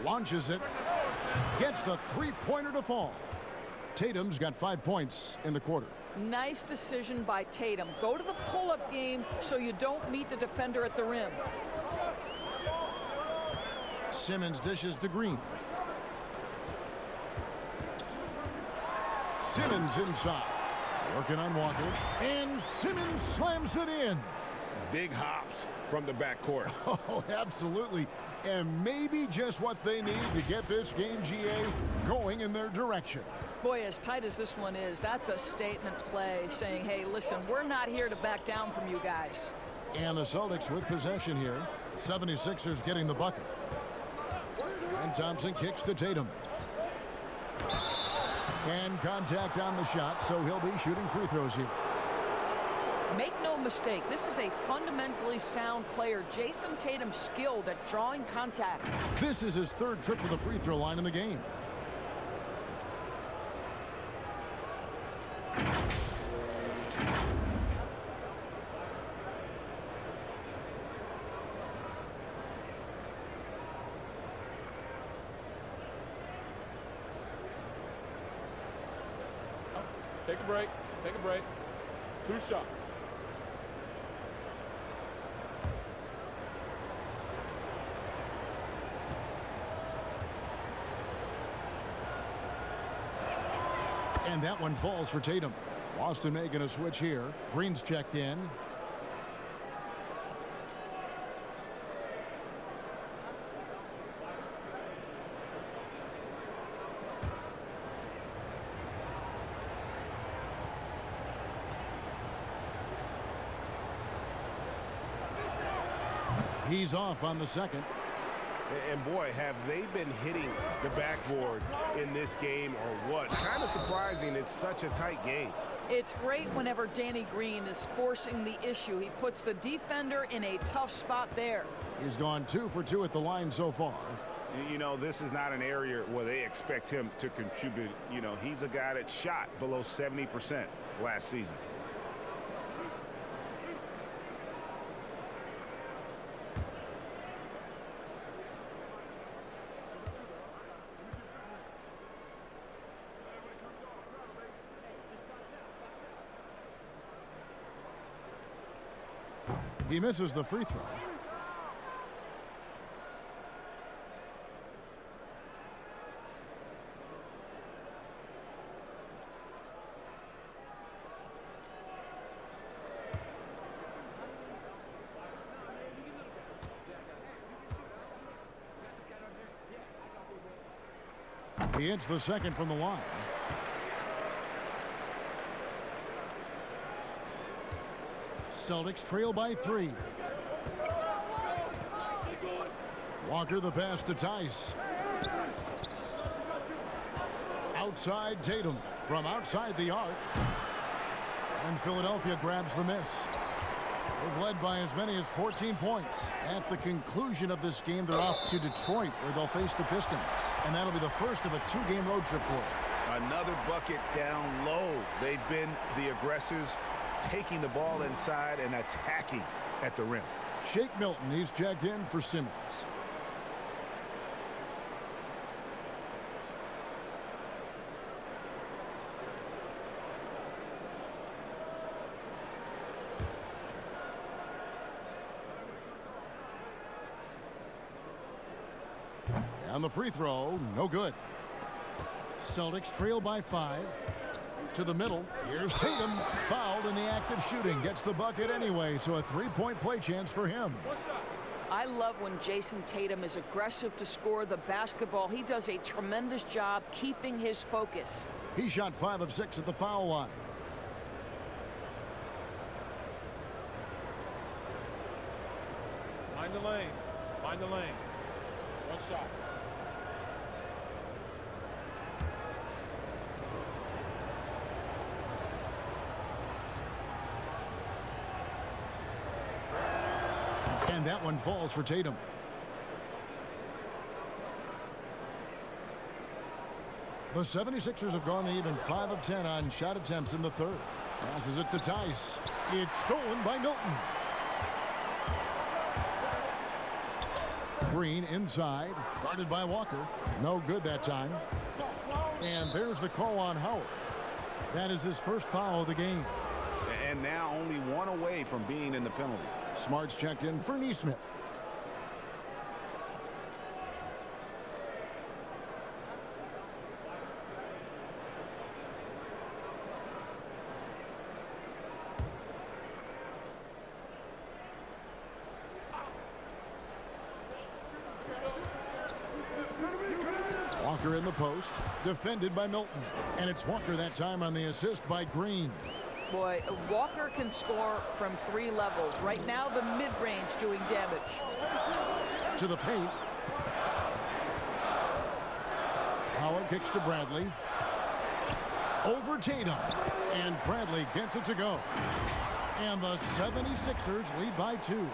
S1: Launches it. Gets the three-pointer to fall. Tatum's got 5 points in the quarter.
S6: Nice decision by Tatum. Go to the pull-up game so you don't meet the defender at the rim.
S1: Simmons dishes to Green. Simmons inside. Working on Walker. And Simmons slams it in.
S7: Big hops from the backcourt.
S1: Oh, absolutely. And maybe just what they need to get this game, GA, going in their direction.
S6: Boy, as tight as this one is, that's a statement play saying, hey, listen, we're not here to back down from you guys.
S1: And the Celtics with possession here. 76ers getting the bucket. And Thompson kicks to Tatum. And contact on the shot, so he'll be shooting free throws here.
S6: Make no mistake, this is a fundamentally sound player. Jason Tatum skilled at drawing contact.
S1: This is his third trip to the free throw line in the game.
S10: Take a break. Take a break. 2 shots.
S1: And that one falls for Tatum. Boston making a switch here. Green's checked in. He's off on the second.
S7: And boy, have they been hitting the backboard in this game or what? Kind of surprising. It's such a tight game.
S4: It's great whenever Danny Green is forcing the issue. He puts the defender in a tough spot there.
S1: He's gone 2 for 2 at the line so far.
S7: You know, this is not an area where they expect him to contribute. You know, he's a guy that shot below 70% last season.
S1: He misses the free throw. He hits the second from the line. Celtics trail by 3. Walker the pass to Tice. Outside Tatum from outside the arc. And Philadelphia grabs the miss. They've led by as many as 14 points. At the conclusion of this game, they're off to Detroit, where they'll face the Pistons. And that'll be the first of a 2-game road trip for them.
S7: Another bucket down low. They've been the aggressors, taking the ball inside and attacking at the rim.
S1: Shake Milton, he's checked in for Simmons. On the free throw, no good. Celtics trail by 5. To the middle. Here's Tatum. Fouled in the act of shooting. Gets the bucket anyway, so a 3-point play chance for him.
S4: I love when Jason Tatum is aggressive to score the basketball. He does a tremendous job keeping his focus.
S1: He shot 5 of 6 at the foul line.
S10: Mind the lanes. Mind the lanes. 1 shot.
S1: And that one falls for Tatum. The 76ers have gone to even 5 of 10 on shot attempts in the third. Passes it to Tice. It's stolen by Milton. Green inside, guarded by Walker. No good that time. And there's the call on Howard. That is his first foul of the game.
S7: And now only 1 away from being in the penalty.
S1: Smart's checked in for Neesmith. Walker in the post, defended by Milton. And it's Walker that time on the assist by Green.
S4: Boy, Walker can score from 3 levels. Right now, the mid-range doing damage.
S1: To the paint. Howard kicks to Bradley. Over Tatum. And Bradley gets it to go. And the 76ers lead by 2.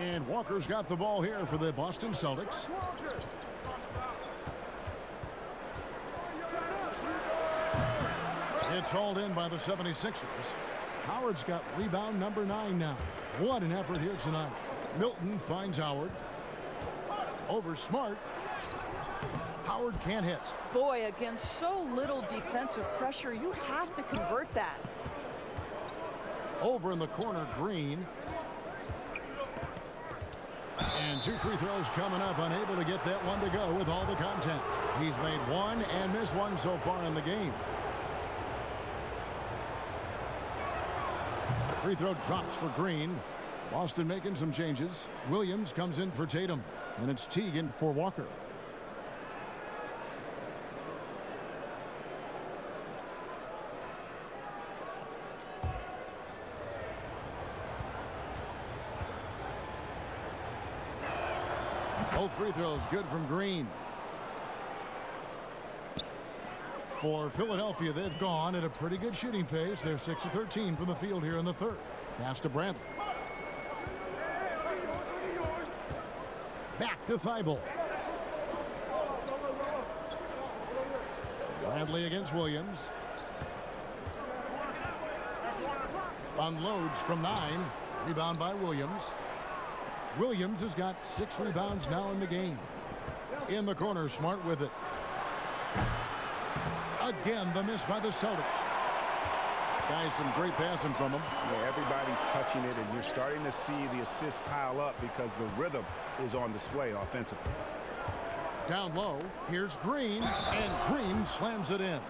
S1: And Walker's got the ball here for the Boston Celtics. It's hauled in by the 76ers. Howard's got rebound number 9 now. What an effort here tonight. Milton finds Howard. Over Smart. Howard can't hit.
S6: Boy, against so little defensive pressure, you have to convert that.
S1: Over in the corner, Green. And 2 free throws coming up, unable to get that one to go with all the contact. He's made one and missed one so far in the game. Free throw drops for Green. Boston making some changes. Williams comes in for Tatum, and it's Teagan for Walker. Both free throws good from Green. For Philadelphia, they've gone at a pretty good shooting pace. They're 6 of 13 from the field here in the third. Pass to Bradley. Back to Thibault. Bradley against Williams. Unloads from 9. Rebound by Williams. Williams has got 6 rebounds now in the game. In the corner, Smart with it. Again, the miss by the Celtics. Guys, some great passing from them.
S3: Yeah, everybody's touching it, and you're starting to see the assists pile up because the rhythm is on display offensively.
S1: Down low, here's Green, and Green slams it in.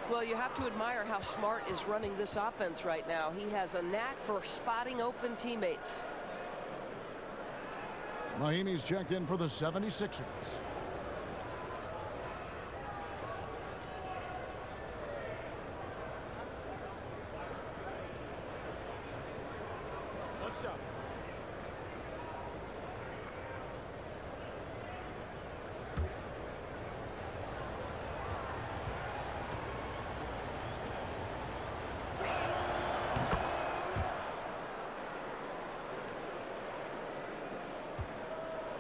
S6: Well, you have to admire how Smart is running this offense right now. He has a knack for spotting open teammates.
S1: Mahimi's checked in for the 76ers.
S9: What's up?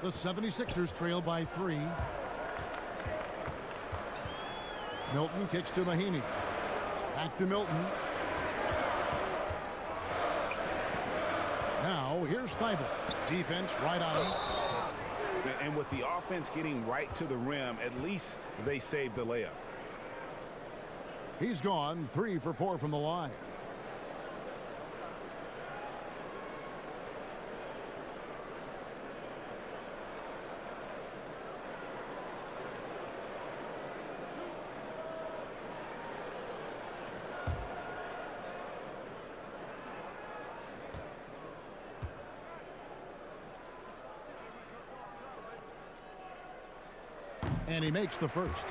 S1: The 76ers trail by 3. Milton kicks to Mahimi. Back to Milton. Now here's Thibault. Defense right on him.
S3: And with the offense getting right to the rim, at least they saved the layup.
S1: He's gone 3 for 4 from the line. And he makes the first.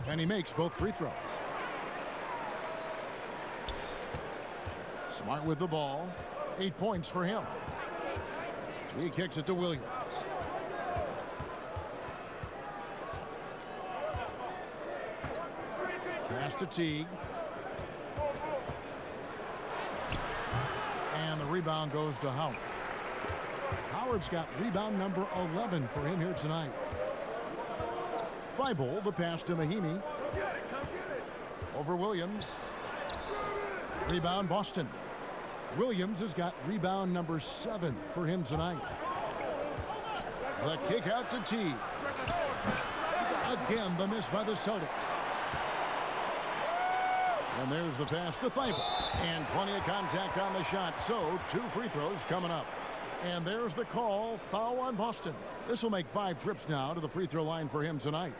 S1: And he makes both free throws. Smart with the ball. 8 points for him. He kicks it to Williams. Pass to Teague. And the rebound goes to Howard. Howard's got rebound number 11 for him here tonight. Thibault, the pass to Mahimi. Over Williams. Rebound Boston. Williams has got rebound number 7 for him tonight. The kick out to Teague. Again, the miss by the Celtics. And there's the pass to Thibault. And plenty of contact on the shot. So 2 free throws coming up. And there's the call. Foul on Boston. This will make 5 trips now to the free throw line for him tonight.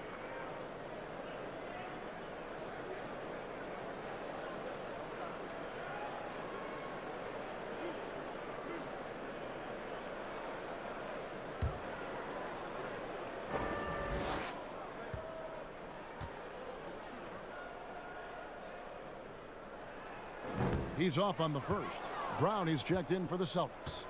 S1: He's off on the first. Brown is checked in for the Celtics.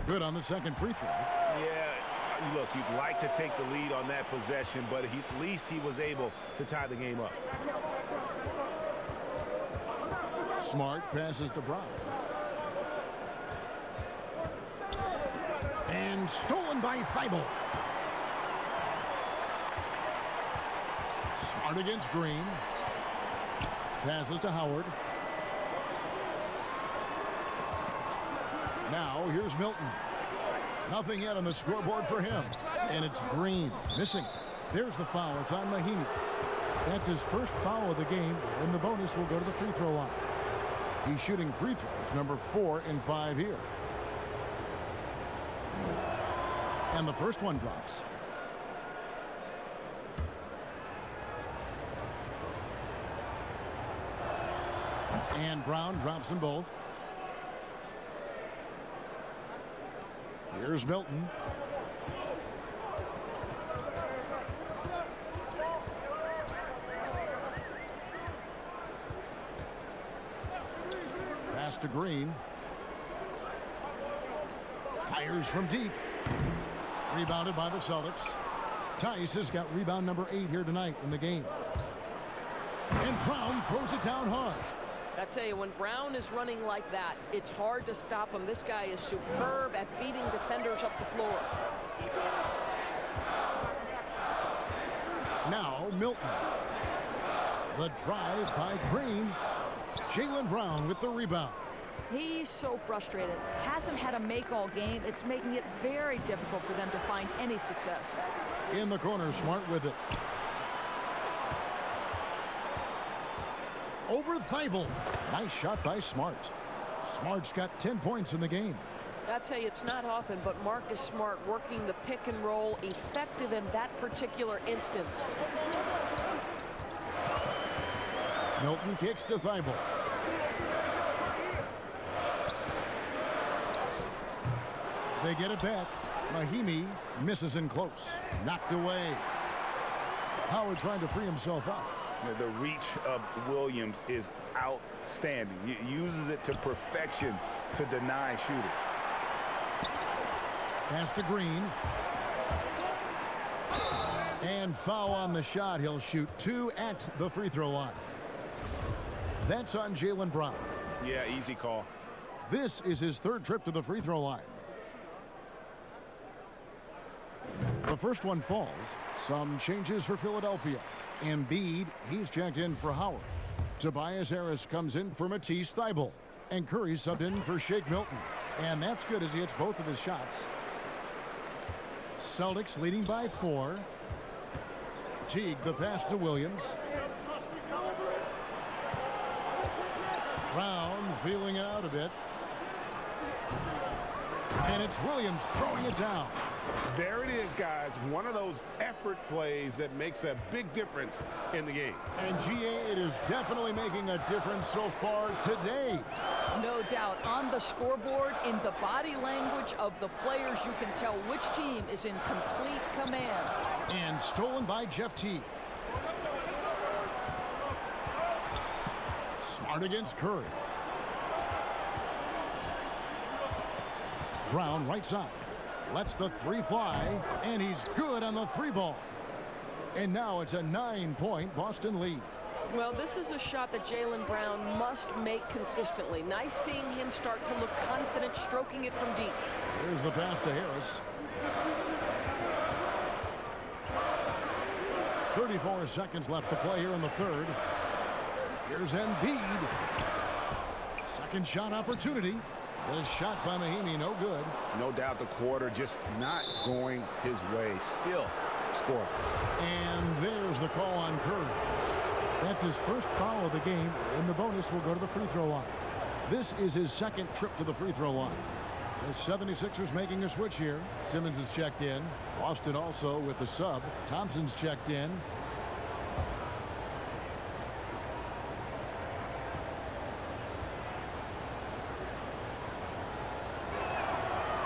S1: Good on the second free throw.
S7: Yeah, look, you'd like to take the lead on that possession, but at least he was able to tie the game up.
S1: Smart passes to Brown. And stolen by Thibault. Smart against Green. Passes to Howard. Now here's Milton. Nothing yet on the scoreboard for him. And it's Green missing. There's the foul. It's on Mahinmi. That's his first foul of the game, and the bonus will go to the free throw line. He's shooting free throws, number 4 in 5 here. And the first one drops. And Brown drops them both. Here's Milton. Pass to Green. Fires from deep. Rebounded by the Celtics. Tice has got rebound number 8 here tonight in the game. And Brown throws it down hard.
S6: I tell you, when Brown is running like that, it's hard to stop him. This guy is superb at beating defenders up the floor.
S1: Now Milton. The drive by Green. Jaylen Brown with the rebound.
S4: He's so frustrated. Hasn't had a make all game. It's making it very difficult for them to find any success.
S1: In the corner, Smart with it. Over Thibault. Nice shot by Smart. Smart's got 10 points in the game.
S6: I tell you, it's not often, but Marcus Smart working the pick and roll, effective in that particular instance.
S1: Milton kicks to Thibault. They get it back. Mahinmi misses in close. Knocked away. Howard trying to free himself up.
S7: The reach of Williams is outstanding. He uses it to perfection to deny shooters.
S1: Pass to Green. And foul on the shot. He'll shoot 2 at the free throw line. That's on Jaylen Brown.
S7: Yeah, easy call.
S1: This is his 3rd trip to the free throw line. The first one falls. Some changes for Philadelphia. Embiid, he's checked in for Howard. Tobias Harris comes in for Matisse Thybulle. And Curry subbed in for Shake Milton. And that's good as he hits both of his shots. Celtics leading by 4. Teague the pass to Williams. Brown feeling it out a bit. And it's Williams throwing it down.
S7: There it is, guys. One of those effort plays that makes a big difference in the game.
S1: And GA, it is definitely making a difference so far today.
S6: No doubt. On the scoreboard, in the body language of the players, you can tell which team is in complete command.
S1: And stolen by Jeff Teague. Smart against Curry. Brown right side. Lets the 3 fly, and he's good on the 3 ball. And now it's a 9-point Boston lead.
S6: Well, this is a shot that Jaylen Brown must make consistently. Nice seeing him start to look confident, stroking it from deep.
S1: Here's the pass to Harris. 34 seconds left to play here in the 3rd. Here's Embiid. Second shot opportunity. The shot by Mahinmi, no good.
S7: No doubt the quarter just not going his way. Still scoreless.
S1: And there's the call on Curry. That's his first foul of the game, and the bonus will go to the free throw line. This is his 2nd trip to the free throw line. The 76ers making a switch here. Simmons is checked in. Boston also with the sub. Thompson's checked in.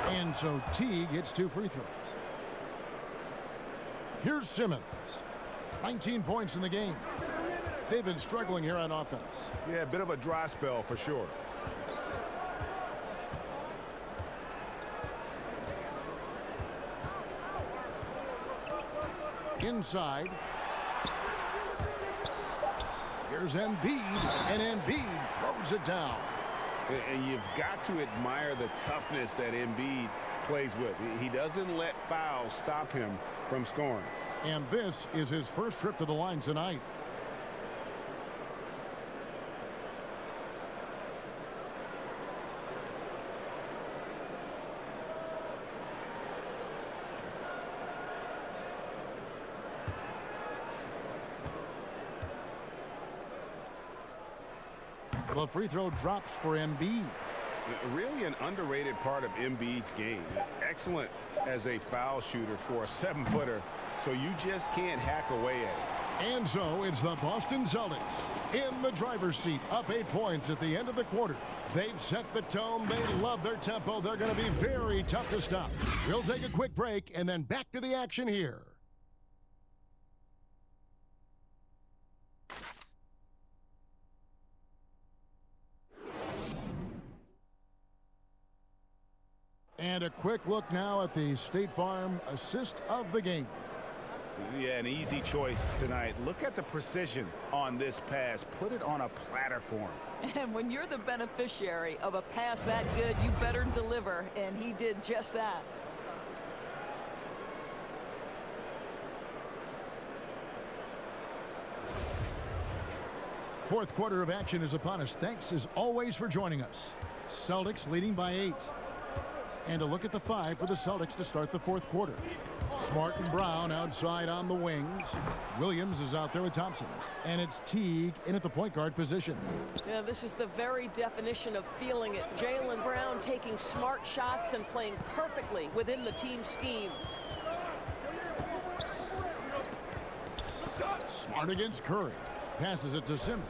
S1: And so Teague hits 2 free throws. Here's Simmons. 19 points in the game. They've been struggling here on offense.
S7: Yeah, a bit of a dry spell for sure.
S1: Inside. Here's Embiid, and Embiid throws it down.
S3: And you've got to admire the toughness that Embiid plays with. He doesn't let fouls stop him from scoring.
S1: And this is his first trip to the line tonight. The free throw drops for Embiid.
S3: Really an underrated part of Embiid's game. Excellent as a foul shooter for a 7-footer, so you just can't hack away at it.
S1: And so it's the Boston Celtics in the driver's seat, up 8 points at the end of the quarter. They've set the tone. They love their tempo. They're going to be very tough to stop. We'll take a quick break and then back to the action here. And a quick look now at the State Farm assist of the game.
S3: Yeah, an easy choice tonight. Look at the precision on this pass. Put it on a platter for him.
S6: And when you're the beneficiary of a pass that good, you better deliver, and he did just that.
S1: Fourth quarter of action is upon us. Thanks as always for joining us. Celtics leading by 8. And a look at the 5 for the Celtics to start the fourth quarter. Smart and Brown outside on the wings. Williams is out there with Thompson. And it's Teague in at the point guard position.
S6: Yeah, this is the very definition of feeling it. Jaylen Brown taking smart shots and playing perfectly within the team schemes.
S1: Smart against Curry. Passes it to Simmons.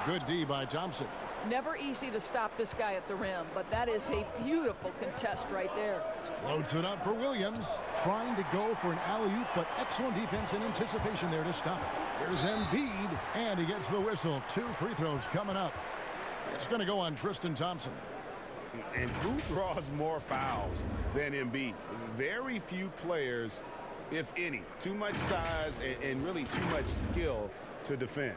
S1: Good D by Thompson.
S6: Never easy to stop this guy at the rim, but that is a beautiful contest right there.
S1: Floats it up for Williams. Trying to go for an alley-oop, but excellent defense and anticipation there to stop it. Here's Embiid, and he gets the whistle. 2 free throws coming up. It's going to go on Tristan Thompson.
S3: And who draws more fouls than Embiid? Very few players, if any. Too much size and really too much skill to defend.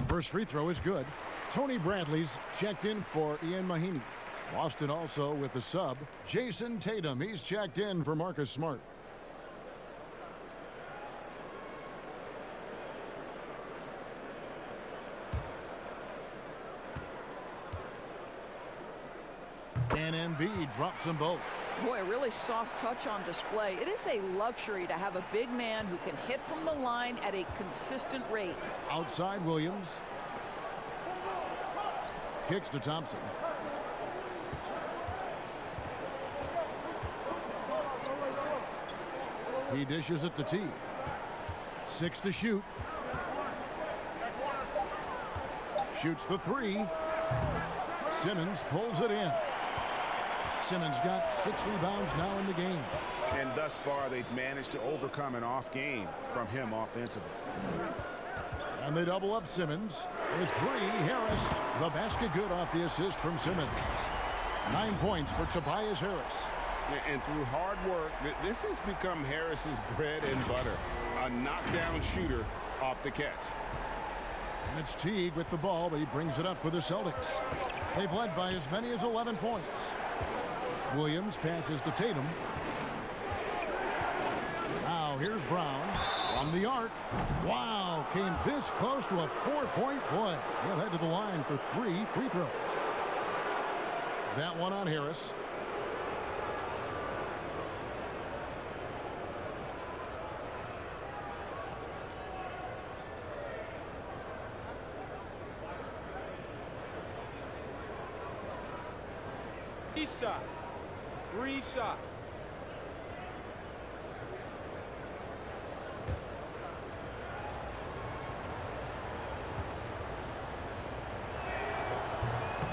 S1: First free throw is good. Tony Bradley's checked in for Ian Mahinmi. Boston also with the sub. Jason Tatum, he's checked in for Marcus Smart. And Embiid drops them both.
S6: Boy, a really soft touch on display. It is a luxury to have a big man who can hit from the line at a consistent rate.
S1: Outside Williams. Kicks to Thompson. He dishes it to T. 6 to shoot. Shoots the 3. Simmons pulls it in. Simmons got 6 rebounds now in the game.
S3: And thus far, they've managed to overcome an off game from him offensively.
S1: And they double up Simmons. With 3, Harris. The basket good off the assist from Simmons. 9 points for Tobias Harris.
S3: And through hard work, this has become Harris's bread and butter. A knockdown shooter off the catch.
S1: And it's Teague with the ball, but he brings it up for the Celtics. They've led by as many as 11 points. Williams passes to Tatum. Now here's Brown from the arc. Wow, came this close to a 4-point play. He'll head to the line for 3 free throws. That one on Harris.
S10: Shots. 3 shots.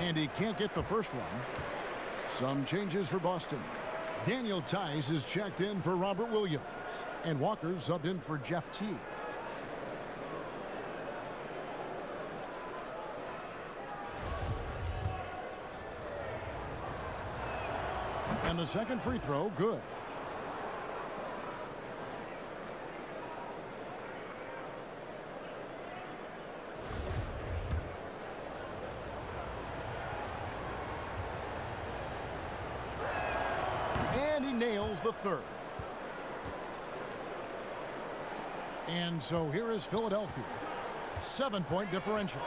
S1: And he can't get the first one. Some changes for Boston. Daniel Tice is checked in for Robert Williams. And Walker subbed in for Jeff Teague. And the second free throw, good. And he nails the third. And so here is Philadelphia. 7-point differential.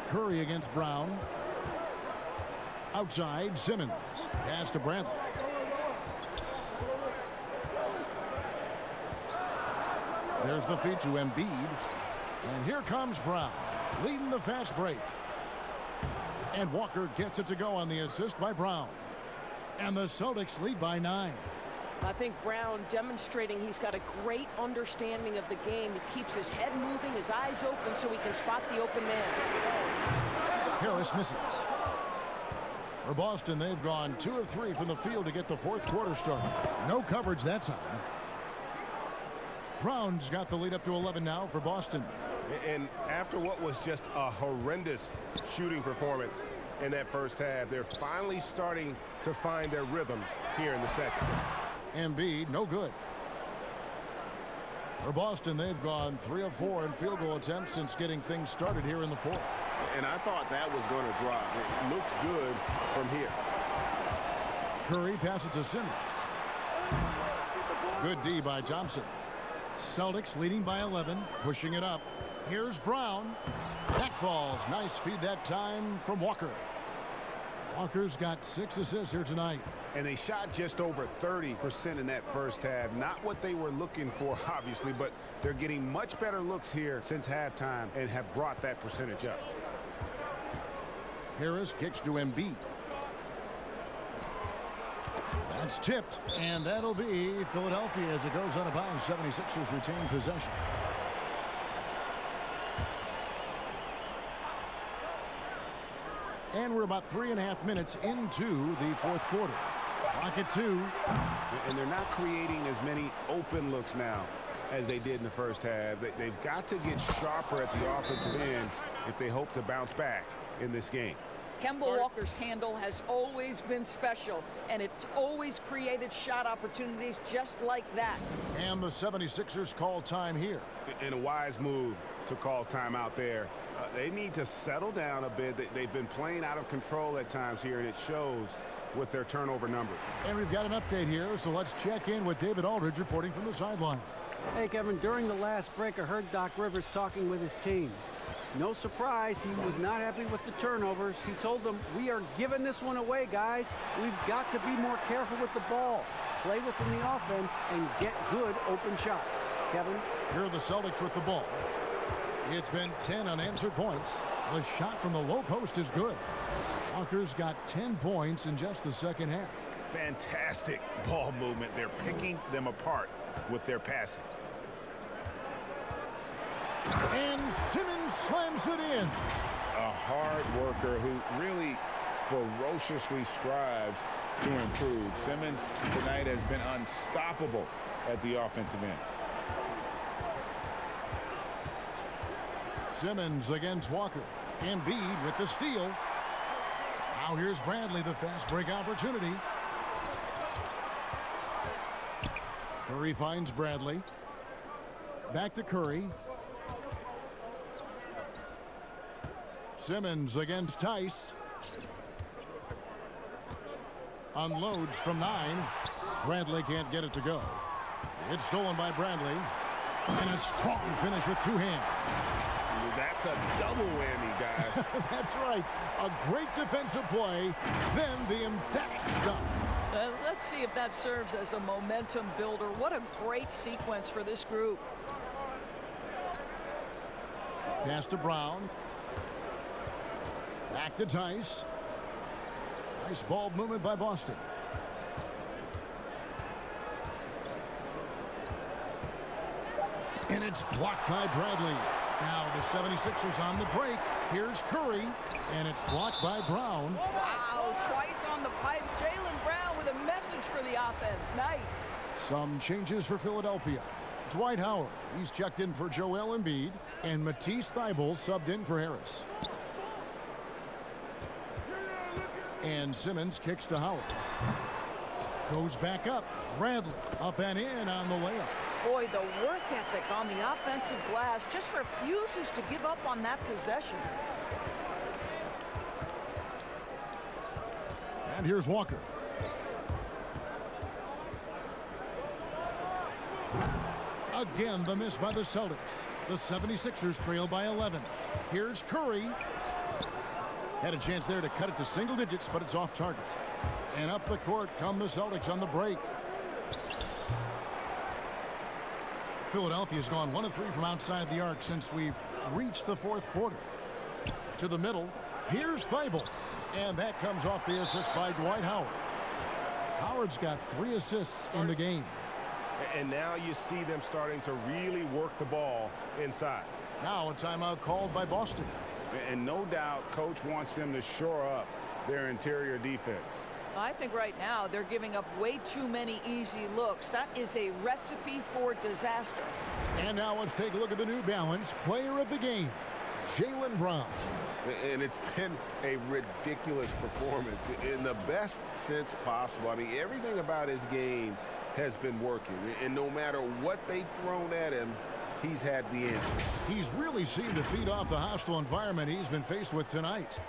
S1: Curry against Brown. Outside, Simmons. Pass to Bradley. There's the feed to Embiid. And here comes Brown, leading the fast break. And Walker gets it to go on the assist by Brown. And the Celtics lead by 9.
S6: I think Brown demonstrating he's got a great understanding of the game. He keeps his head moving, his eyes open so he can spot the open man.
S1: Harris misses. For Boston, they've gone 2 of 3 from the field to get the fourth quarter started. No coverage that time. Brown's got the lead up to 11 now for Boston.
S7: And after what was just a horrendous shooting performance in that first half, they're finally starting to find their rhythm here in the second.
S1: Embiid, no good. For Boston, they've gone 3 of 4 in field goal attempts since getting things started here in the fourth.
S7: And I thought that was going to drop. It looked good from here.
S1: Curry passes to Simmons. Good D by Thompson. Celtics leading by 11, pushing it up. Here's Brown. Back falls. Nice feed that time from Walker. Walker's got 6 assists here tonight.
S7: And they shot just over 30% in that first half. Not what they were looking for, obviously, but they're getting much better looks here since halftime and have brought that percentage up.
S1: Harris kicks to Embiid. That's tipped, and that'll be Philadelphia as it goes out of bounds. 76ers retain possession. And we're about 3.5 minutes into the fourth quarter. Clock at 2.
S7: And they're not creating as many open looks now as they did in the first half. They've got to get sharper at the offensive end if they hope to bounce back in this game.
S4: Kemba Walker's handle has always been special, and it's always created shot opportunities just like that.
S1: And the 76ers call time here.
S7: And a wise move to call time out there. They need to settle down a bit. They've been playing out of control at times here, and it shows with their turnover numbers.
S1: And we've got an update here, so let's check in with David Aldridge reporting from the sideline.
S2: Hey, Kevin, during the last break, I heard Doc Rivers talking with his team. No surprise, he was not happy with the turnovers. He told them, we are giving this one away, guys. We've got to be more careful with the ball, play within the offense, and get good open shots. Kevin?
S1: Here are the Celtics with the ball. It's been 10 unanswered points. The shot from the low post is good. Walker's got 10 points in just the second half.
S7: Fantastic ball movement. They're picking them apart with their passing.
S1: And Simmons slams it in.
S7: A hard worker who really ferociously strives to improve. Simmons tonight has been unstoppable at the offensive end.
S1: Simmons against Walker. Embiid with the steal. Now here's Bradley, the fast break opportunity. Curry finds Bradley. Back to Curry. Simmons against Tice. Unloads from 9. Bradley can't get it to go. It's stolen by Bradley. And a strong finish with 2 hands.
S7: That's a double whammy, guys.
S1: That's right. A great defensive play, then the emphatic stuff.
S4: Let's see if that serves as a momentum builder. What a great sequence for this group.
S1: Pass to Brown. Back to Tice. Nice ball movement by Boston. And it's blocked by Bradley. Now the 76ers on the break. Here's Curry, and it's blocked by Brown.
S6: Wow, twice on the pipe. Jaylen Brown with a message for the offense. Nice.
S1: Some changes for Philadelphia. Dwight Howard, he's checked in for Joel Embiid, and Matisse Thybulle subbed in for Harris. And Simmons kicks to Howard. Goes back up. Bradley up and in on the layup.
S6: Boy, the work ethic on the offensive glass just refuses to give up on that possession.
S1: And here's Walker. Again, the miss by the Celtics. The 76ers trail by 11. Here's Curry. Had a chance there to cut it to single digits, but it's off target. And up the court come the Celtics on the break. Philadelphia's gone 1 of 3 from outside the arc since we've reached the fourth quarter. To the middle. Here's Thybulle. And that comes off the assist by Dwight Howard. Howard's got 3 assists in the game.
S7: And now you see them starting to really work the ball inside.
S1: Now a timeout called by Boston.
S3: And no doubt coach wants them to shore up their interior defense.
S6: I think right now they're giving up way too many easy looks. That is a recipe for disaster.
S1: And now let's take a look at the New Balance player of the game, Jaylen Brown.
S3: And it's been a ridiculous performance in the best sense possible. I mean, everything about his game has been working. And no matter what they've thrown at him, he's had the answer.
S1: He's really seemed to feed off the hostile environment he's been faced with tonight.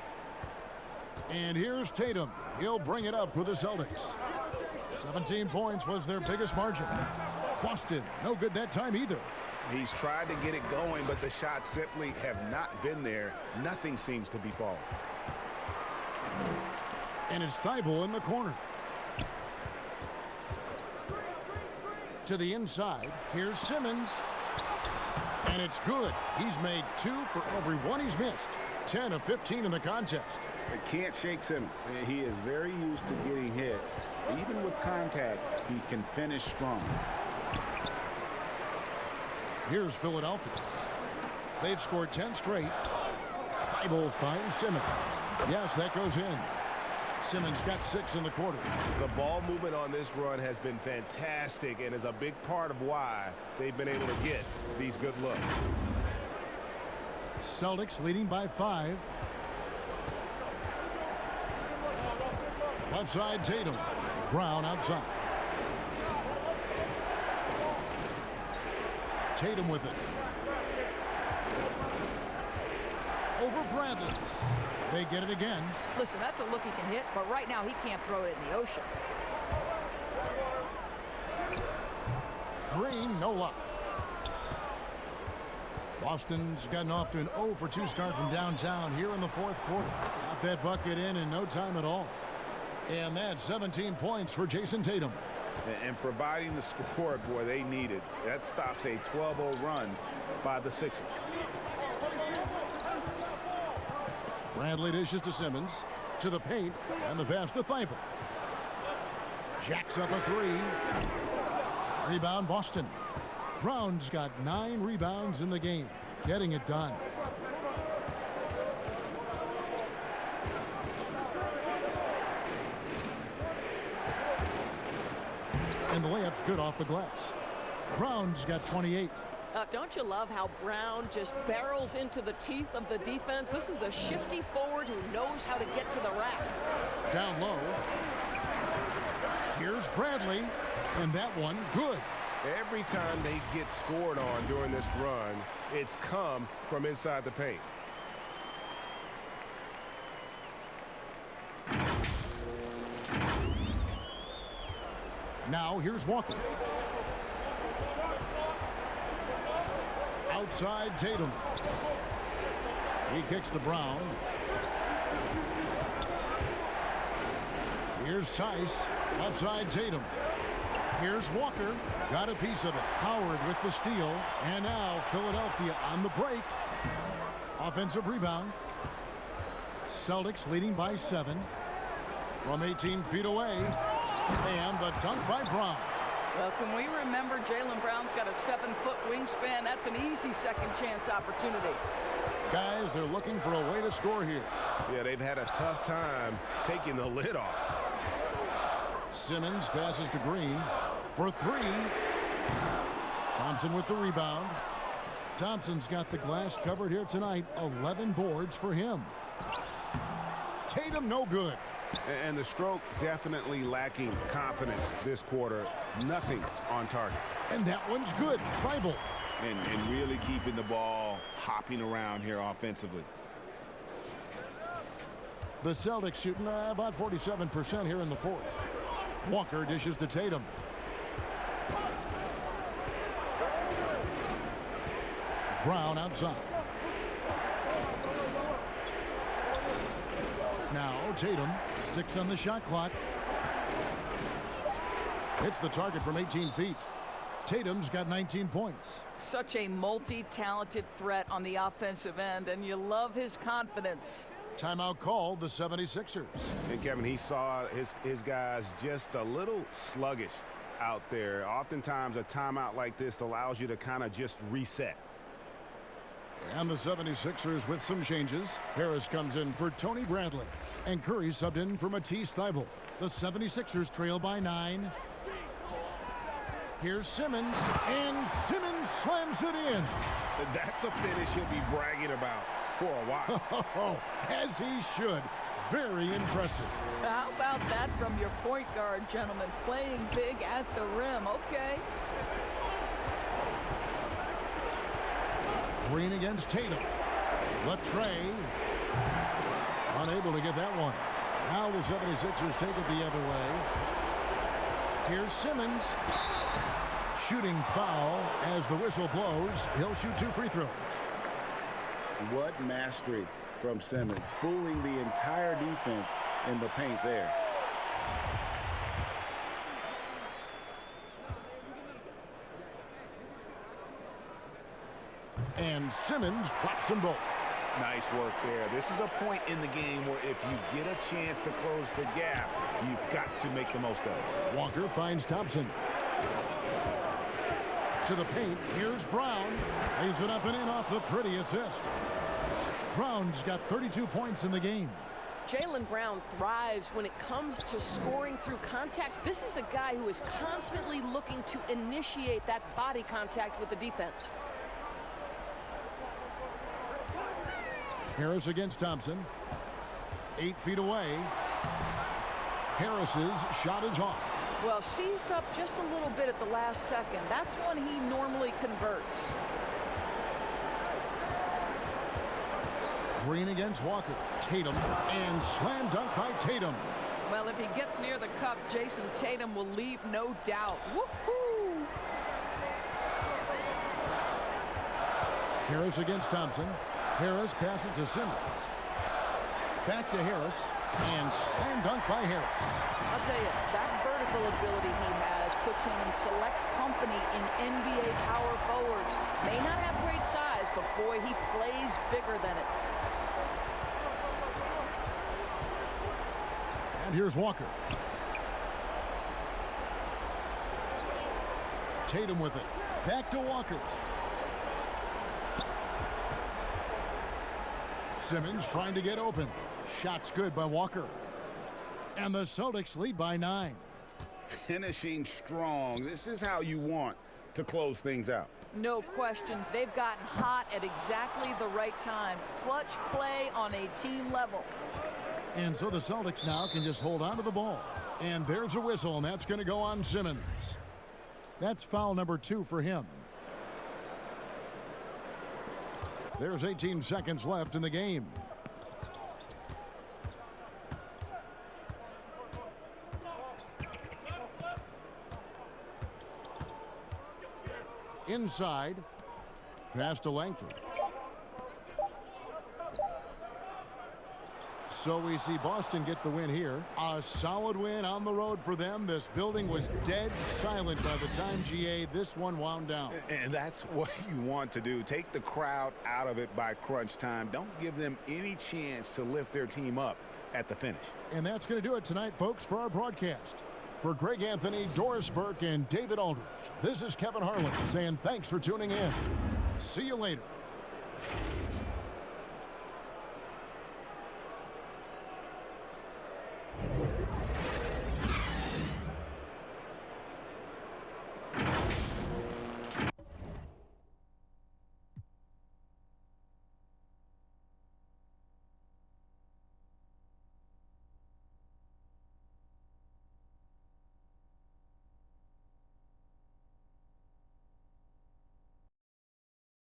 S1: And here's Tatum. He'll bring it up for the Celtics. 17 points was their biggest margin. Boston, no good that time either.
S3: He's tried to get it going, but the shots simply have not been there. Nothing seems to be falling.
S1: And it's Thybulle in the corner. To the inside. Here's Simmons. And it's good. He's made 2 for every 1 he's missed. 10 of 15 in the contest.
S3: It can't shake Simmons. He is very used to getting hit. Even with contact, he can finish strong.
S1: Here's Philadelphia. They've scored 10 straight. Thybulle finds Simmons. Yes, that goes in. Simmons got 6 in the quarter.
S7: The ball movement on this run has been fantastic and is a big part of why they've been able to get these good looks.
S1: Celtics leading by 5. Left side Tatum. Brown outside. Tatum with it. Over Bradley. They get it again.
S6: Listen, that's a look he can hit, but right now he can't throw it in the ocean.
S1: Green, no luck. Boston's gotten off to an 0 for 2 start from downtown here in the fourth quarter. Got that bucket in no time at all. And that's 17 points for Jason Tatum.
S3: And providing the score, boy, they need it. That stops a 12-0 run by the Sixers.
S1: Bradley dishes to Simmons. To the paint. And the pass to Thybulle. Jacks up a 3. Rebound Boston. Brown's got 9 rebounds in the game. Getting it done. And the layup's good off the glass. Brown's got 28.
S6: Don't you love how Brown just barrels into the teeth of the defense? This is a shifty forward who knows how to get to the rack.
S1: Down low. Here's Bradley. And that one, good.
S7: Every time they get scored on during this run, it's come from inside the paint.
S1: Now here's Walker. Outside Tatum. He kicks to Brown. Here's Tice. Outside Tatum. Here's Walker. Got a piece of it. Howard with the steal. And now Philadelphia on the break. Offensive rebound. Celtics leading by 7. From 18 feet away. And the dunk by Brown.
S6: Well, can we remember Jaylen Brown's got a 7-foot wingspan? wingspan, that's an easy second chance opportunity.
S1: Guys, they're looking for a way to score here.
S7: Yeah, they've had a tough time taking the lid off.
S1: Simmons passes to Green for three. Thompson with the rebound. Thompson's got the glass covered here tonight. 11 boards for him. Tatum no good.
S7: And the stroke definitely lacking confidence this quarter. Nothing on target.
S1: And that one's good. Bible.
S3: And really keeping the ball hopping around here offensively.
S1: The Celtics shooting about 47% here in the fourth. Walker dishes to Tatum. Brown outside. Now Tatum, 6 on the shot clock. Hits the target from 18 feet. Tatum's got 19 points.
S6: Such a multi-talented threat on the offensive end, and you love his confidence.
S1: Timeout called, the 76ers.
S7: And Kevin, he saw his guys just a little sluggish out there. Oftentimes a timeout like this allows you to kind of just reset.
S1: And the 76ers with some changes. Harris comes in for Tony Bradley. And Curry subbed in for Matisse Thybulle. The 76ers trail by 9. Here's Simmons. And Simmons slams it in.
S7: That's a finish he'll be bragging about for a while.
S1: As he should. Very impressive.
S6: How about that from your point guard, gentlemen? Playing big at the rim. Okay.
S1: Green against Tatum. Latrey. Unable to get that one. Now the 76ers take it the other way. Here's Simmons. Shooting foul as the whistle blows. He'll shoot 2 free throws.
S3: What mastery from Simmons, fooling the entire defense in the paint there.
S1: And Simmons drops them both.
S3: Nice work there. This is a point in the game where if you get a chance to close the gap, you've got to make the most of it.
S1: Walker finds Thompson. To the paint. Here's Brown. Lays it up and in off the pretty assist. Brown's got 32 points in the game.
S12: Jaylen Brown thrives when it comes to scoring through contact. This is a guy who is constantly looking to initiate that body contact with the defense.
S1: Harris against Thompson. 8 feet away. Harris's shot is off.
S6: Well, seized up just a little bit at the last second. That's when he normally converts.
S1: Green against Walker. Tatum. And slam dunk by Tatum.
S6: Well, if he gets near the cup, Jason Tatum will leave no doubt. Woohoo!
S1: Harris against Thompson. Harris passes to Simmons. Back to Harris. And slam dunk by Harris.
S6: I'll tell you, that vertical ability he has puts him in select company in NBA power forwards. May not have great size, but boy, he plays bigger than it.
S1: And here's Walker. Tatum with it. Back to Walker. Simmons trying to get open. Shot's good by Walker. And the Celtics lead by 9.
S7: Finishing strong. This is how you want to close things out.
S6: No question. They've gotten hot at exactly the right time. Clutch play on a team level.
S1: And so the Celtics now can just hold on to the ball. And there's a whistle, and that's going to go on Simmons. That's foul number 2 for him. There's 18 seconds left in the game. Inside. Pass to Langford. So we see Boston get the win here. A solid win on the road for them. This building was dead silent by the time, GA, this one wound down.
S7: And that's what you want to do. Take the crowd out of it by crunch time. Don't give them any chance to lift their team up at the finish.
S1: And that's going to do it tonight, folks, for our broadcast. For Greg Anthony, Doris Burke, and David Aldridge, this is Kevin Harlan saying thanks for tuning in. See you later.